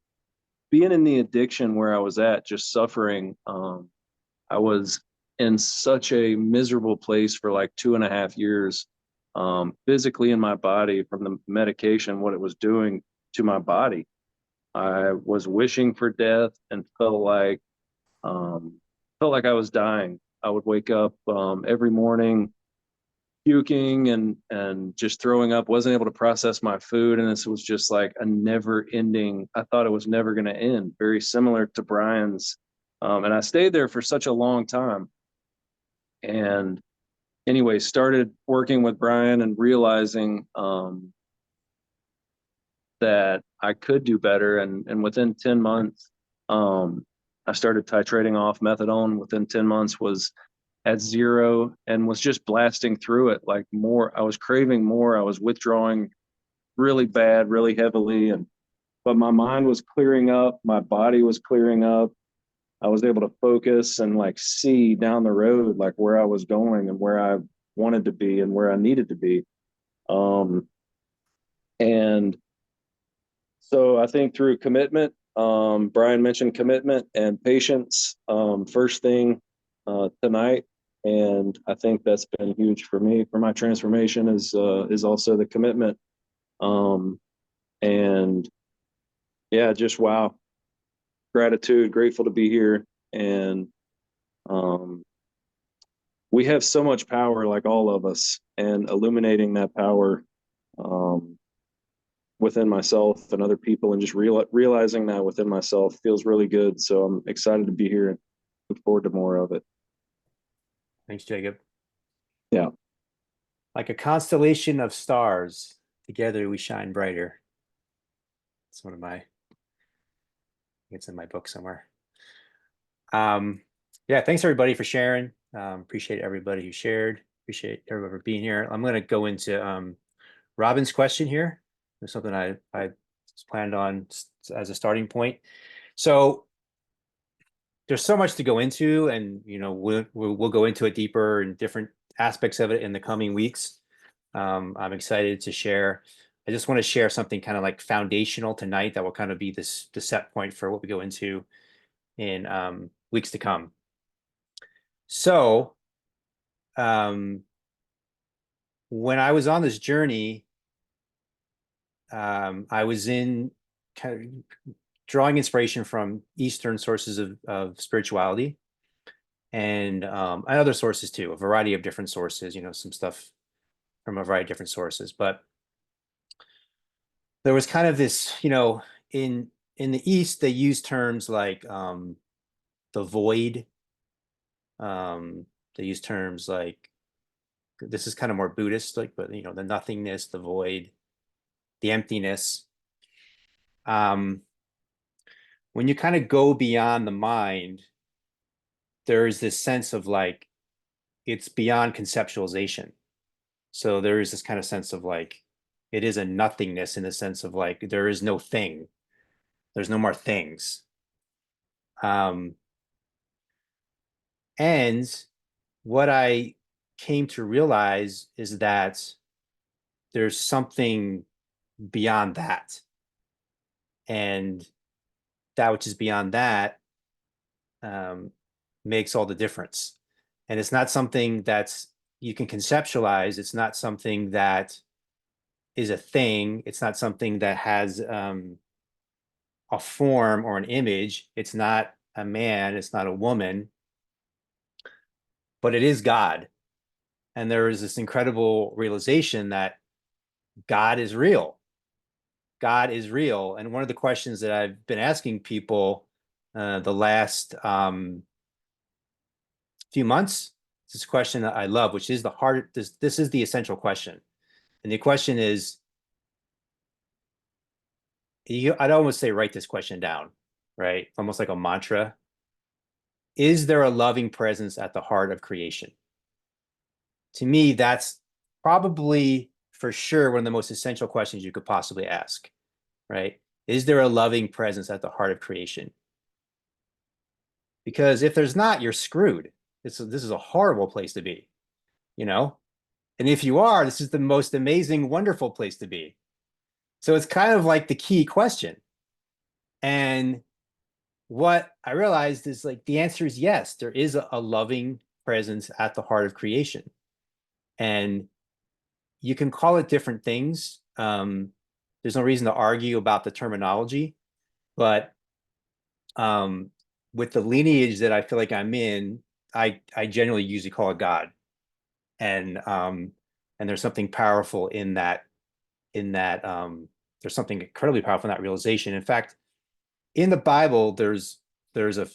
addiction where I was at, just suffering, I was in such a miserable place for like 2.5 years, physically in my body from the medication, what it was doing to my body. I was wishing for death and felt like I was dying. I would wake up every morning puking and just throwing up, wasn't able to process my food. And this was just like a never ending, I thought it was never going to end, very similar to Brian's. And I stayed there for such a long time. And anyway, started working with Brian and realizing that I could do better. And within 10 months, I started titrating off methadone. Within 10 months was at 0 and was just blasting through it like more. I was craving more. I was withdrawing really bad, really heavily. But my mind was clearing up. My body was clearing up. I was able to focus and like see down the road, like where I was going and where I wanted to be and where I needed to be. And so I think through commitment, Brian mentioned commitment and patience, first thing tonight. And I think that's been huge for me, for my transformation, is also the commitment. And yeah, just wow. Gratitude, grateful to be here. And we have so much power, like all of us, and illuminating that power within myself and other people, and just realizing that within myself feels really good. So I'm excited to be here and look forward to more of it. Thanks, Jacob. Yeah. Like a constellation of stars, Together we shine brighter. It's one of my, it's in my book somewhere. Yeah, thanks everybody for sharing. Appreciate everybody who shared. Appreciate everybody for being here. I'm going to go into Robin's question here. There's something I planned on as a starting point. So there's so much to go into, and we'll go into it deeper and different aspects of it in the coming weeks. I'm excited to share. I just want to share something kind of like foundational tonight that will kind of be the set point for what we go into in weeks to come. So when I was on this journey, I was in kind of drawing inspiration from Eastern sources of spirituality and other sources too, a variety of different sources, some stuff from a variety of different sources. But there was kind of this, in the East, they use terms like the void. They use terms like, this is kind of more Buddhist, like, but the nothingness, the void, the emptiness. When you kind of go beyond the mind, there is this sense of like, it's beyond conceptualization. So there is this kind of sense of like, it is a nothingness in the sense of like, there is no thing. There's no more things. And what I came to realize is that there's something beyond that. And that which is beyond that makes all the difference. And it's not something that's you can conceptualize. It's not something that is a thing. It's not something that has a form or an image. It's not a man. It's not a woman. But it is God. And there is this incredible realization that God is real. God is real. And one of the questions that I've been asking people the last few months, this question that I love, which is the heart. This is the essential question. And the question is, I'd almost say, write this question down, right? Almost like a mantra. Is there a loving presence at the heart of creation? To me, that's probably for sure one of the most essential questions you could possibly ask, right? Is there a loving presence at the heart of creation? Because if there's not, you're screwed. This is a horrible place to be, And if you are, this is the most amazing, wonderful place to be. So it's kind of like the key question. And what I realized is like the answer is yes, there is a loving presence at the heart of creation. And you can call it different things. There's no reason to argue about the terminology, but with the lineage that I feel like I'm in, I generally usually call it God. And there's something powerful in that, there's something incredibly powerful in that realization. In fact, in the Bible, there's a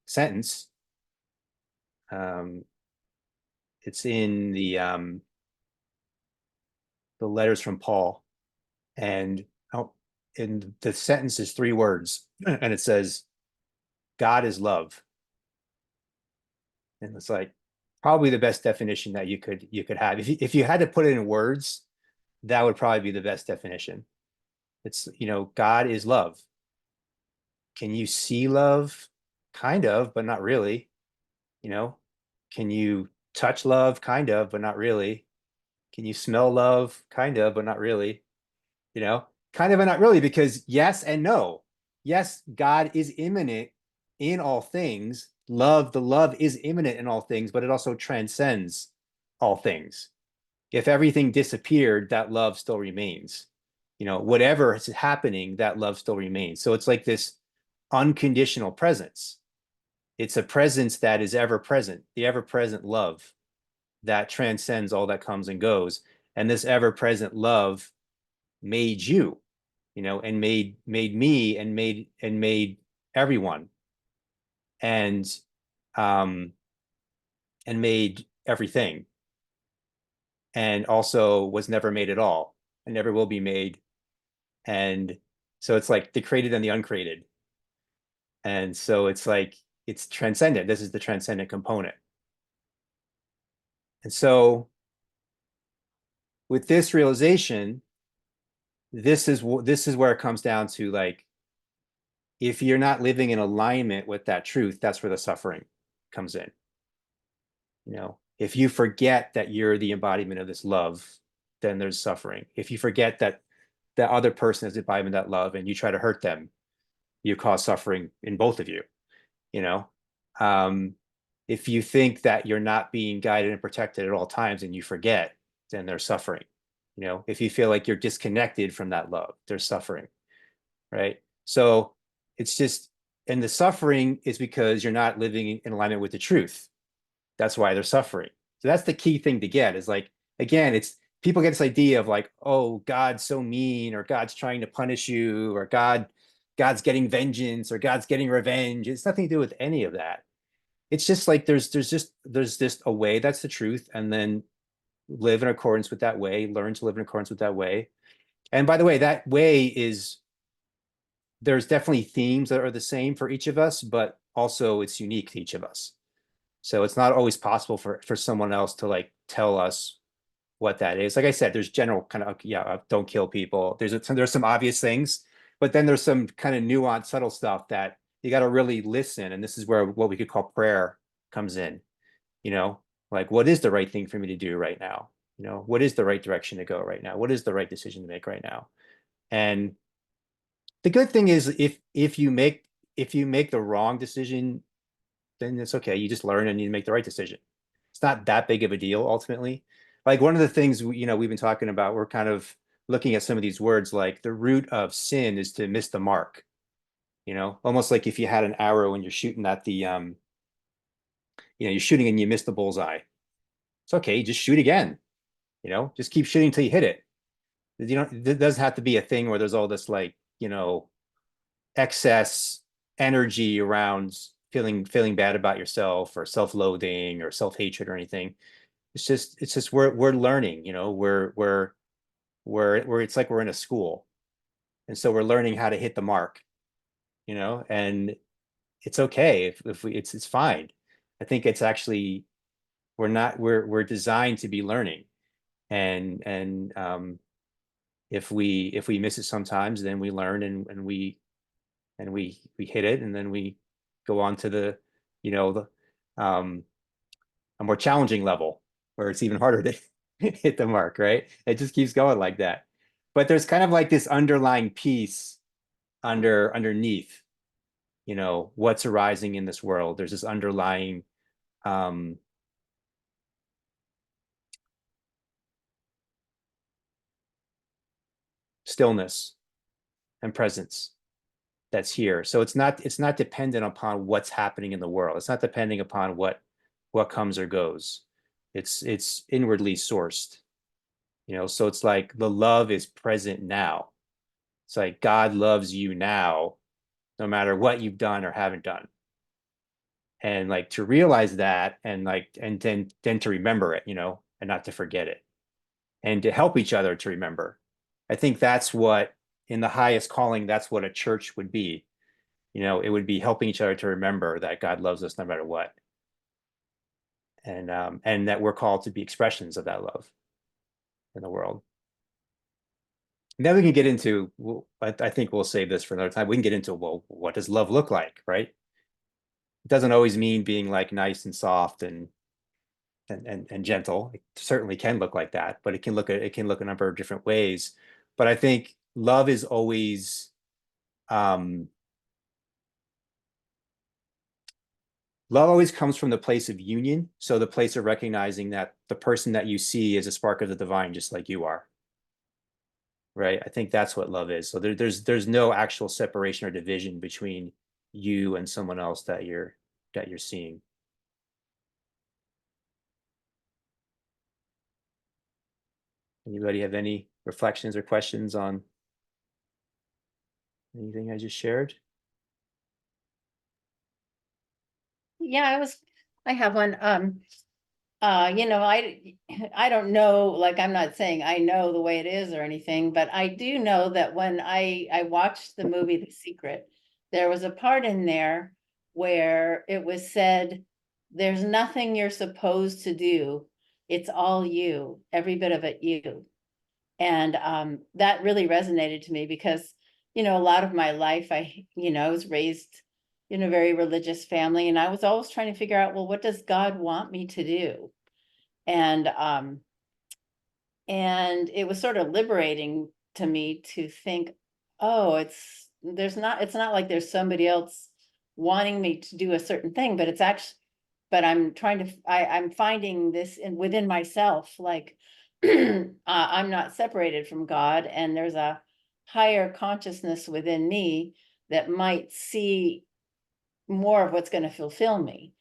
sentence. It's in the letters from Paul, and the sentence is 3 words, and it says, "God is love." And it's like probably the best definition that you could have. If you had to put it in words, that would probably be the best definition. It's, God is love. Can you see love? Kind of, but not really. Can you touch love? Kind of, but not really. Can you smell love? Kind of, but not really. Kind of, but not really, because yes and no. Yes, God is immanent in all things. The love is immanent in all things, but it also transcends all things. If everything disappeared, that love still remains. Whatever is happening, that love still remains. So it's like this unconditional presence. It's a presence that is ever present, the ever present love that transcends all that comes and goes. And this ever present love made you, and made me and made everyone, and made everything. and also was never made at all and never will be made. And so it's like the created and the uncreated. And so it's like, it's transcendent. This is the transcendent component. And so with this realization, this is where it comes down to, like, if you're not living in alignment with that truth, that's where the suffering comes in. You know, if you forget that you're the embodiment of this love, then there's suffering. If you forget that the other person is the embodiment of that love and you try to hurt them, you cause suffering in both of you. You know, if you think that you're not being guided and protected at all times and you forget, then there's suffering. You know, if you feel like you're disconnected from that love, there's suffering, right? So it's just, and the suffering is because you're not living in alignment with the truth. That's why they're suffering. So that's the key thing to get, is like, again, it's people get this idea of like, oh, God's so mean, or God's trying to punish you, or God's getting vengeance, or God's getting revenge. It's nothing to do with any of that. It's just like there's just a way, that's the truth, and then live in accordance with that way, learn to live in accordance with that way. And by the way, that way is, there's definitely themes that are the same for each of us, but also it's unique to each of us. So it's not always possible for someone else to like tell us what that is. Like I said, there's general kind of, don't kill people. There's some obvious things, but then there's some kind of nuanced, subtle stuff that you got to really listen. And this is where what we could call prayer comes in. You know, like, what is the right thing for me to do right now? You know, what is the right direction to go right now? What is the right decision to make right now? And the good thing is, if you make the wrong decision, then it's okay. You just learn and you make the right decision. It's not that big of a deal ultimately. Like, one of the things, you know, we've been talking about, we're kind of looking at some of these words, like the root of sin is to miss the mark. You know, almost like if you had an arrow and you're shooting at the you're shooting and you miss the bullseye. It's okay, just shoot again. You know, just keep shooting until you hit it. You know, it doesn't have to be a thing where there's all this, like, excess energy around feeling bad about yourself, or self-loathing, or self-hatred, or anything. It's just we're learning, we're it's like we're in a school. And so we're learning how to hit the mark, and it's okay if we, it's fine. I think it's actually, we're designed to be learning. And if we miss it sometimes, then we learn, and we hit it, and then we go on to the a more challenging level where it's even harder to hit the mark, right? It just keeps going like that. But there's kind of like this underlying piece underneath, what's arising in this world. There's this underlying stillness and presence that's here. So it's not dependent upon what's happening in the world. It's not depending upon what comes or goes. It's inwardly sourced. So it's like the love is present now. It's like God loves you now, no matter what you've done or haven't done. And like, to realize that, and like, and then to remember it, and not to forget it, and to help each other to remember. I think that's what, in the highest calling, that's what a church would be. It would be helping each other to remember that God loves us no matter what. And that we're called to be expressions of that love in the world. And then we can get into, I think we'll save this for another time. We can get into, well, what does love look like, right? It doesn't always mean being like nice and soft and gentle. It certainly can look like that, but it can look a number of different ways. But I think love is always, love always comes from the place of union. So the place of recognizing that the person that you see is a spark of the divine, just like you are. Right? I think that's what love is. So there's no actual separation or division between you and someone else that you're seeing. Anybody have any reflections or questions on anything I just shared? Yeah, I have one. I don't know, like, I'm not saying I know the way it is or anything, but I do know that when I watched the movie The Secret, there was a part in there where it was said, there's nothing you're supposed to do. It's all you, every bit of it you. And that really resonated to me because, a lot of my life, I was raised in a very religious family, and I was always trying to figure out, well, what does God want me to do? And it was sort of liberating to me to think, oh, it's not like there's somebody else wanting me to do a certain thing, but it's actually, but I'm finding this within myself, like, I'm not separated from God, and there's a higher consciousness within me that might see more of what's going to fulfill me.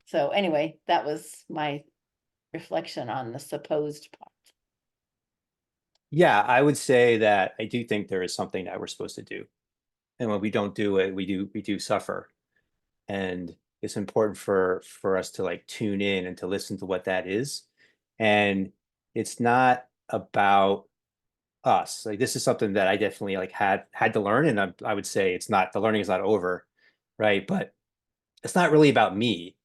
So anyway, that was my reflection on the supposed part. Yeah, I would say that I do think there is something that we're supposed to do. And when we don't do it, we do suffer. And it's important for us to like tune in and to listen to what that is. And it's not about us. Like this is something that I definitely like had to learn. And I would say the learning is not over, right? But it's not really about me.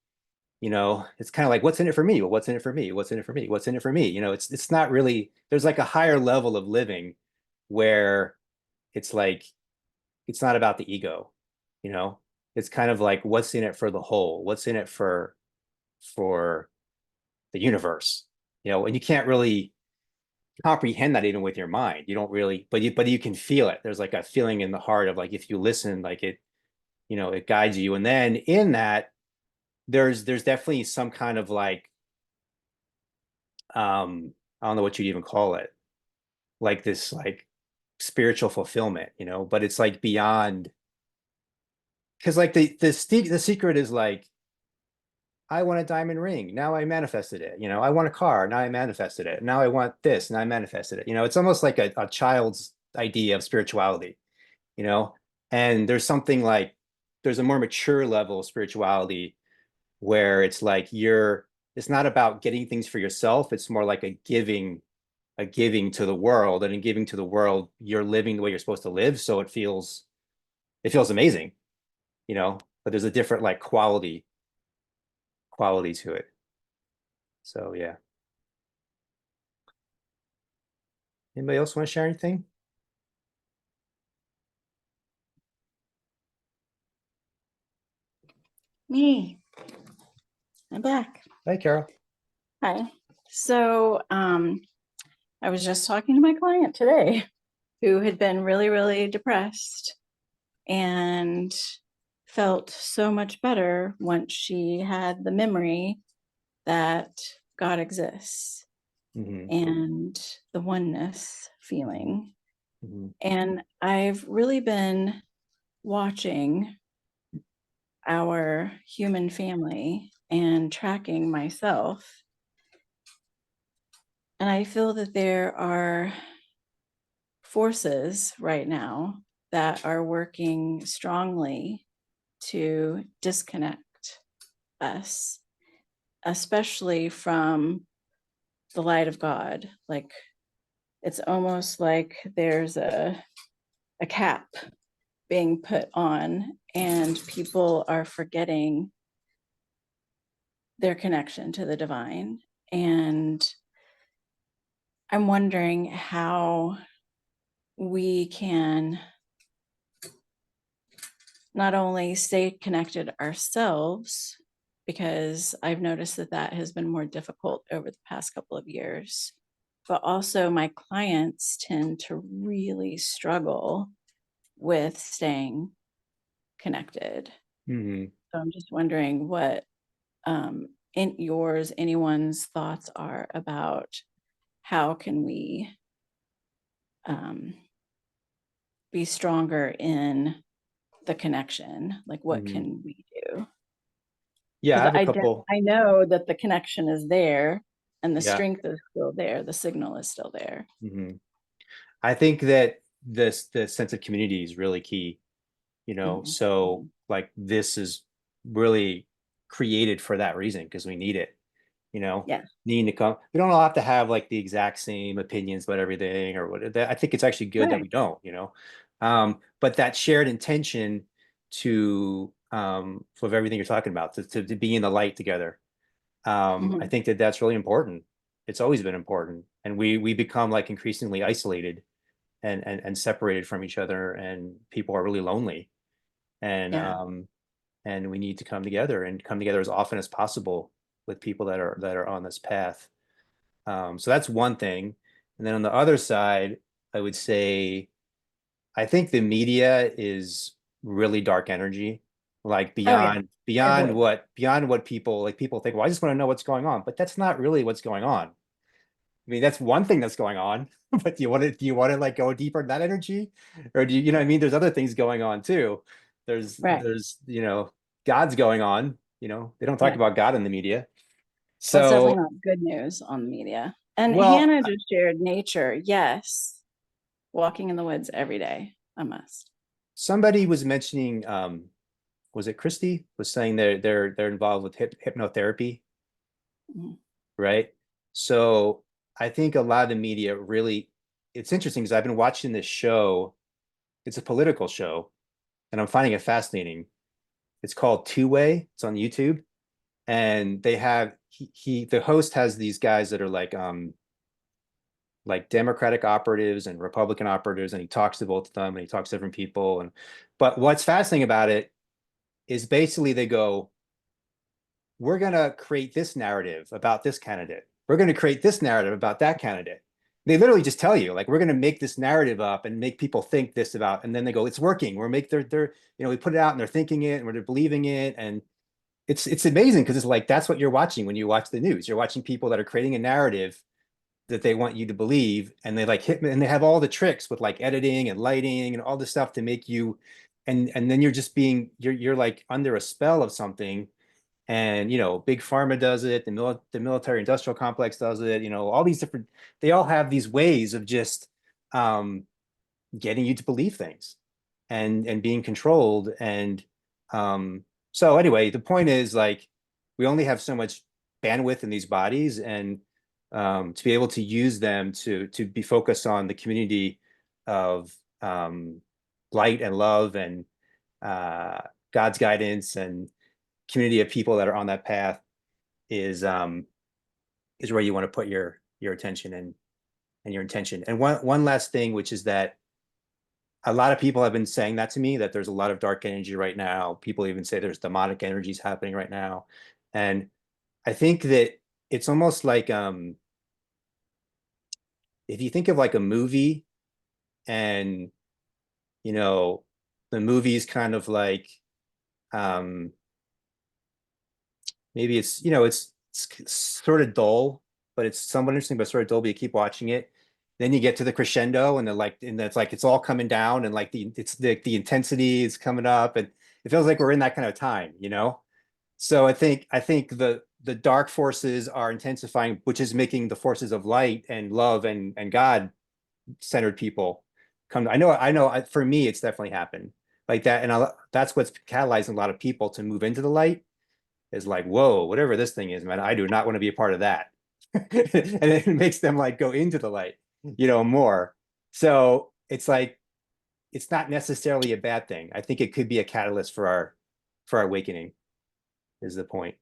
It's kind of like, what's in it for me? Well, what's in it for me? What's in it for me? What's in it for me? It's not really, there's like a higher level of living where it's like, it's not about the ego, you know? It's kind of like, what's in it for the whole? What's in it for the universe? And you can't really comprehend that even with your mind. You don't really, but you can feel it. There's like a feeling in the heart of like, if you listen, like it guides you. And then in that, there's definitely some kind of like I don't know what you'd even call it, like this like spiritual fulfillment, but it's like beyond, because like the secret is like, I want a diamond ring, now I manifested it. I want a car, now I manifested it. Now I want this, now I manifested it. It's almost like a child's idea of spirituality, you know and there's a more mature level of spirituality where it's like it's not about getting things for yourself. It's more like a giving to the world, and in giving to the world, you're living the way you're supposed to live. So it feels amazing, but there's a different like quality to it. So yeah. Anybody else want to share anything? Me. I'm back. Hi, Carol. Hi. So I was just talking to my client today who had been really, really depressed and felt so much better once she had the memory that God exists Mm-hmm. and the oneness feeling. Mm-hmm. And I've really been watching our human family and tracking myself. And I feel that there are forces right now that are working strongly to disconnect us, especially from the light of God. Like it's almost like there's a cap being put on, and people are forgetting their connection to the divine. And I'm wondering how we can not only stay connected ourselves, because I've noticed that has been more difficult over the past couple of years, but also my clients tend to really struggle with staying connected. Mm-hmm. So I'm just wondering what anyone's thoughts are about how can we be stronger in the connection? Like what Mm-hmm. can we do? Yeah, I have a I couple. I know that the connection is there and the Yeah. strength is still there. The signal is still there. Mm-hmm. I think that the sense of community is really key, Mhm. so like this is really created for that reason, because we need it, you know, Yeah. needing to come. We don't all have to have like the exact same opinions about everything or what. I think it's actually good that Right. we don't, you know. But that shared intention to of everything you're talking about, to be in the light together. I Mhm. think that that's really important. It's always been important, and we become like increasingly isolated and separated from each other, and people are really lonely, and Yeah. and we need to come together and come together as often as possible with people that are on this path. So that's one thing. And then on the other side, I would say I think the media is really dark energy, like Oh yeah. beyond what people like people think, well, I just want to know what's going on, but that's not really what's going on. I mean, that's one thing that's going on, but do you want to like go deeper in that energy? Or do you, you know what I mean? There's other things going on too. Right. You know, God's going on, you know, they don't talk Right. about God in the media. Well, it's definitely So, not good news on the media. And well, Hannah just shared nature. Yes. Walking in the woods every day, a must. somebody was mentioning, was it Christy was saying they're involved with hypnotherapy, Mhm. right? So I think a lot of the media really, it's interesting because I've been watching this show. It's a political show, and I'm finding it fascinating. It's called Two Way. It's on YouTube, and they have the host has these guys that are like Democratic operatives and Republican operatives, and he talks to both of them, and he talks to different people. And but what's fascinating about it is basically they go, we're going to create this narrative about this candidate. We're going to create this narrative about that candidate. They literally just tell you, like, we're going to make this narrative up and make people think this about, and then they go, it's working. We're make they're, you know, we put it out and they're thinking it and they're believing it. And it's amazing because it's like, that's what you're watching when you watch the news. You're watching people that are creating a narrative that they want you to believe. And they like hit, and they have all the tricks with like editing and lighting and all this stuff to make you, and then you're just being, you're like under a spell of something. And you know, big pharma does it, the military industrial complex does it, you know, all these different, they all have these ways of just um getting you to believe things and being controlled. And so anyway, the point is like we only have so much bandwidth in these bodies, and to be able to use them to be focused on the community of light and love and uh God's guidance and community of people that are on that path is where you want to put your attention and your intention. And one last thing, which is that a lot of people have been saying that to me, that there's a lot of dark energy right now. People even say there's demonic energies happening right now. And I think that it's almost like if you think of like a movie, and you know, the movie's kind of like um maybe it's, you know, it's sort of dull, but it's somewhat interesting, but sort of dull, but you keep watching it. Then you get to the crescendo, and it's like it's all coming down, and like the intensity is coming up, and it feels like we're in that kind of time, you know? So I think the dark forces are intensifying, which is making the forces of light and love and God centered people come. For me, it's definitely happened like that. And that's what's catalyzing a lot of people to move into the light, is like, whoa, whatever this thing is, man, I do not want to be a part of that. And it makes them like go into the light, you know, more. So it's like, it's not necessarily a bad thing. I think it could be a catalyst for our awakening, is the point.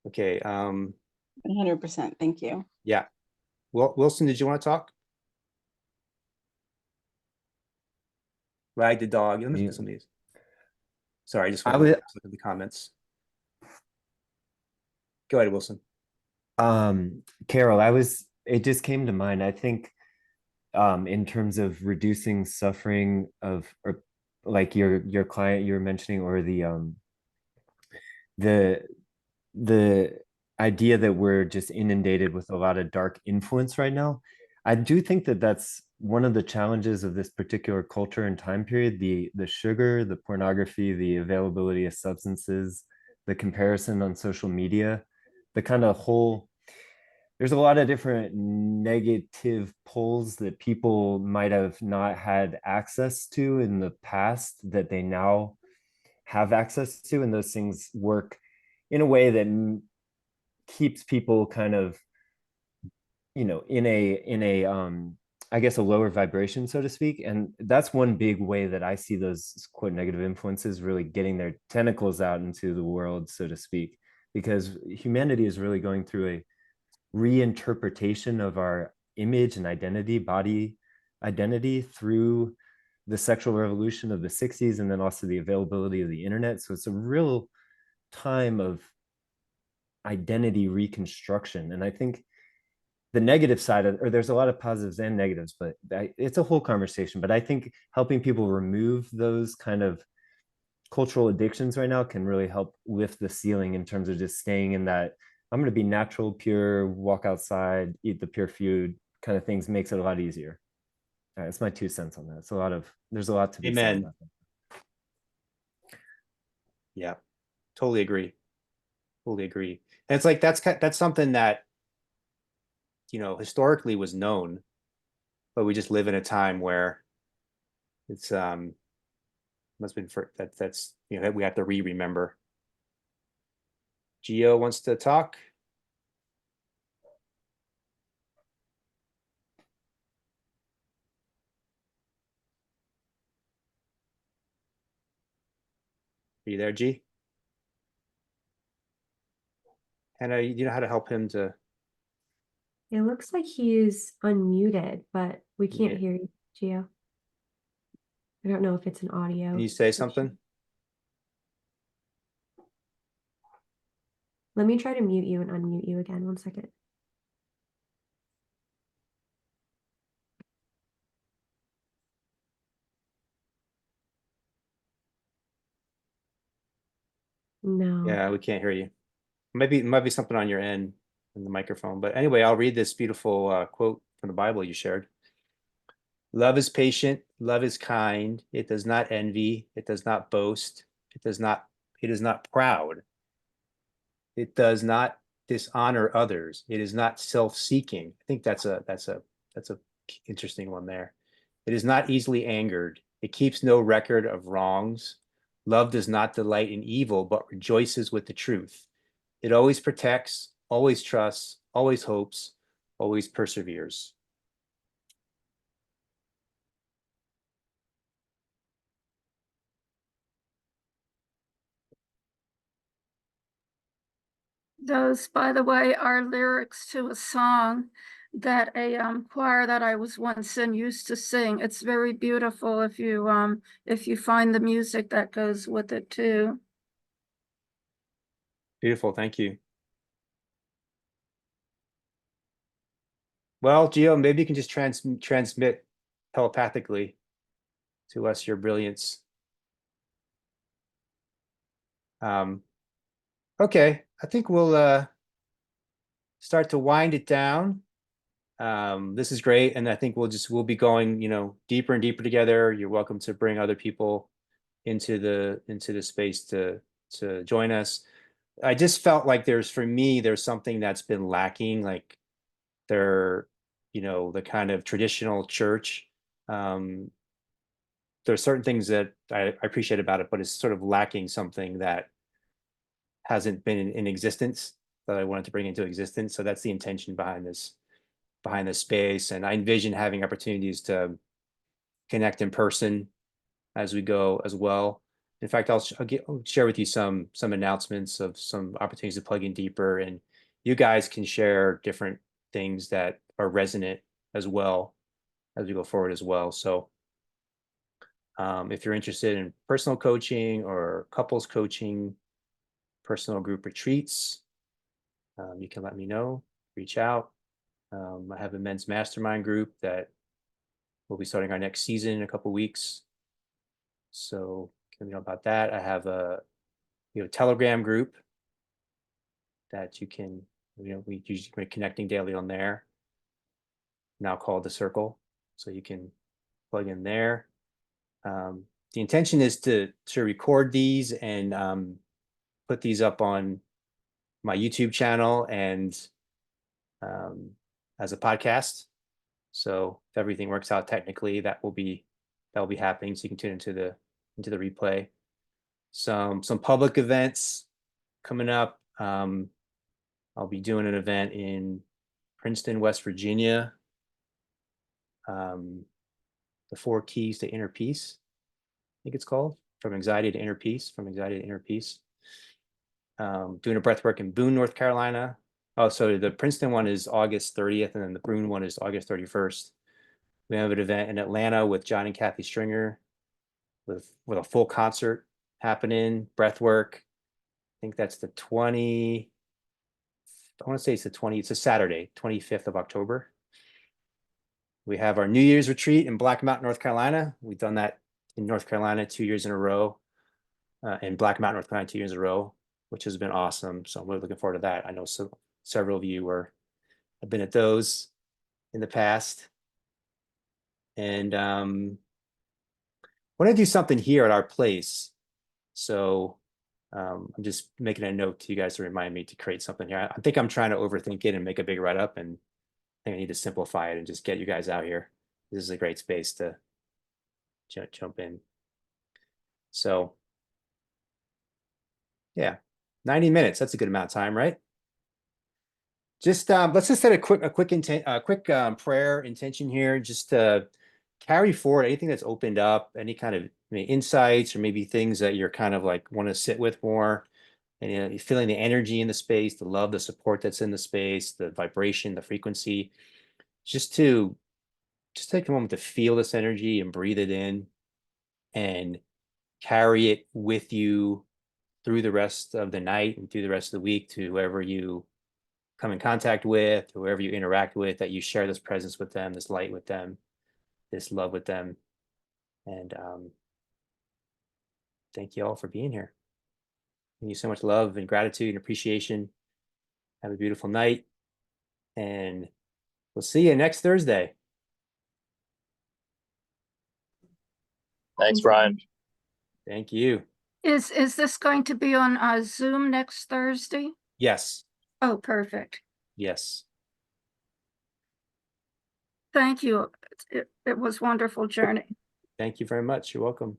Okay. 100%. Thank you. Yeah. Well, Wilson, did you want to talk? Wag the dog. Let me look at some of these. Sorry, I just I want to would, look at the comments. Go ahead, Wilson. Carol, it just came to mind. I think in terms of reducing suffering of, or like your client you were mentioning, or the the idea that we're just inundated with a lot of dark influence right now. I do think that that's one of the challenges of this particular culture and time period, the sugar, the pornography, the availability of substances, the comparison on social media, the kind of whole, there's a lot of different negative pulls that people might have not had access to in the past that they now have access to, and those things work in a way that keeps people kind of, in a I guess a lower vibration, so to speak. And that's one big way that I see those quote negative influences really getting their tentacles out into the world, so to speak, because humanity is really going through a reinterpretation of our image and identity, body identity, through the sexual revolution of the 60s, and then also the availability of the internet. So it's a real time of identity reconstruction. And I think the negative side of, or there's a lot of positives and negatives, but it's a whole conversation. But I think helping people remove those kind of cultural addictions right now can really help lift the ceiling in terms of just staying in that I'm going to be natural, pure, walk outside, eat the pure food kind of things, makes it a lot easier. That's my 2 cents on that. It's there's a lot to be said Amen. about that. Yeah, totally agree. Totally agree. And it's like that's something that, historically was known, but we just live in a time where it's must have been that's we have to remember. Gio wants to talk. Are you there, G? Hannah, you know how to help him to? It looks like he's unmuted, but we can't Yeah. hear you, Gio. I don't know if it's an audio. Can you say issue. something? Let me try to mute you and unmute you again. 1 second. No. Yeah, we can't hear you. Maybe it might be something on your end in the microphone. But anyway, I'll read this beautiful quote from the Bible you shared. Love is patient, love is kind, it does not envy, it does not boast, it is not proud, it does not dishonor others, it is not self-seeking. I think that's a interesting one there. It is not easily angered, it keeps no record of wrongs. Love does not delight in evil, but rejoices with the truth. It always protects, always trusts, always hopes, always perseveres. Those, by the way, are lyrics to a song that a choir that I was once in used to sing. It's very beautiful if you find the music that goes with it too. Beautiful, thank you. Well, Gio, maybe you can just transmit telepathically to us your brilliance. Okay, I think we'll start to wind it down. This is great, and I think we'll be going, deeper and deeper together. You're welcome to bring other people into the space to join us. I just felt like there's something that's been lacking, like the kind of traditional church. There are certain things that I appreciate about it, but it's sort of lacking something that hasn't been in existence that I wanted to bring into existence. So that's the intention behind this space. And I envision having opportunities to connect in person as we go as well. In fact, I'll share with you some announcements of some opportunities to plug in deeper, and you guys can share different things that are resonant as well as we go forward as well. So if you're interested in personal coaching or couples coaching, personal group retreats, you can let me know, reach out. I have a men's mastermind group that we'll be starting our next season in a couple weeks. So let me know about that. I have a Telegram group that you can, we're connecting daily on there, now called The Circle. So you can plug in there. The intention is to record these and put these up on my YouTube channel and as a podcast. So if everything works out technically, that will be happening. So you can tune into the replay. Some public events coming up. I'll be doing an event in Princeton, West Virginia. The 4 Keys to Inner Peace, I think it's called, from anxiety to inner peace, doing a breathwork in Boone, North Carolina. Oh, so the Princeton one is August 30th, and then the Boone one is August 31st. We have an event in Atlanta with John and Kathy Stringer, with a full concert happening, breathwork. I think that's the 20. I want to say it's the 20. It's a Saturday, 25th of October. We have our New Year's retreat in Black Mountain, North Carolina. We've done that in North Carolina 2 years in a row, in Black Mountain, North Carolina 2 years in a row, which has been awesome. So I'm really looking forward to that. I know several of you have been at those in the past. And want to do something here at our place. So I'm just making a note to you guys to remind me to create something here. I think I'm trying to overthink it and make a big write up, and I think I need to simplify it and just get you guys out here. This is a great space to jump in. So yeah, 90 minutes. That's a good amount of time, right? Just let's just set a quick prayer intention here, just to carry forward anything that's opened up, any kind of insights, or maybe things that you're kind of like want to sit with more, and you're feeling the energy in the space, the love, the support that's in the space, the vibration, the frequency. Just take a moment to feel this energy and breathe it in, and carry it with you through the rest of the night and through the rest of the week to whoever you come in contact with, whoever you interact with, that you share this presence with them, this light with them, this love with them. And thank you all for being here. Thank you so much love and gratitude and appreciation. Have a beautiful night, and we'll see you next Thursday. Thanks, Brian. Thank you. Is this going to be on Zoom next Thursday? Yes. Oh, perfect. Yes. Thank you. It was wonderful journey. Thank you very much. You're welcome.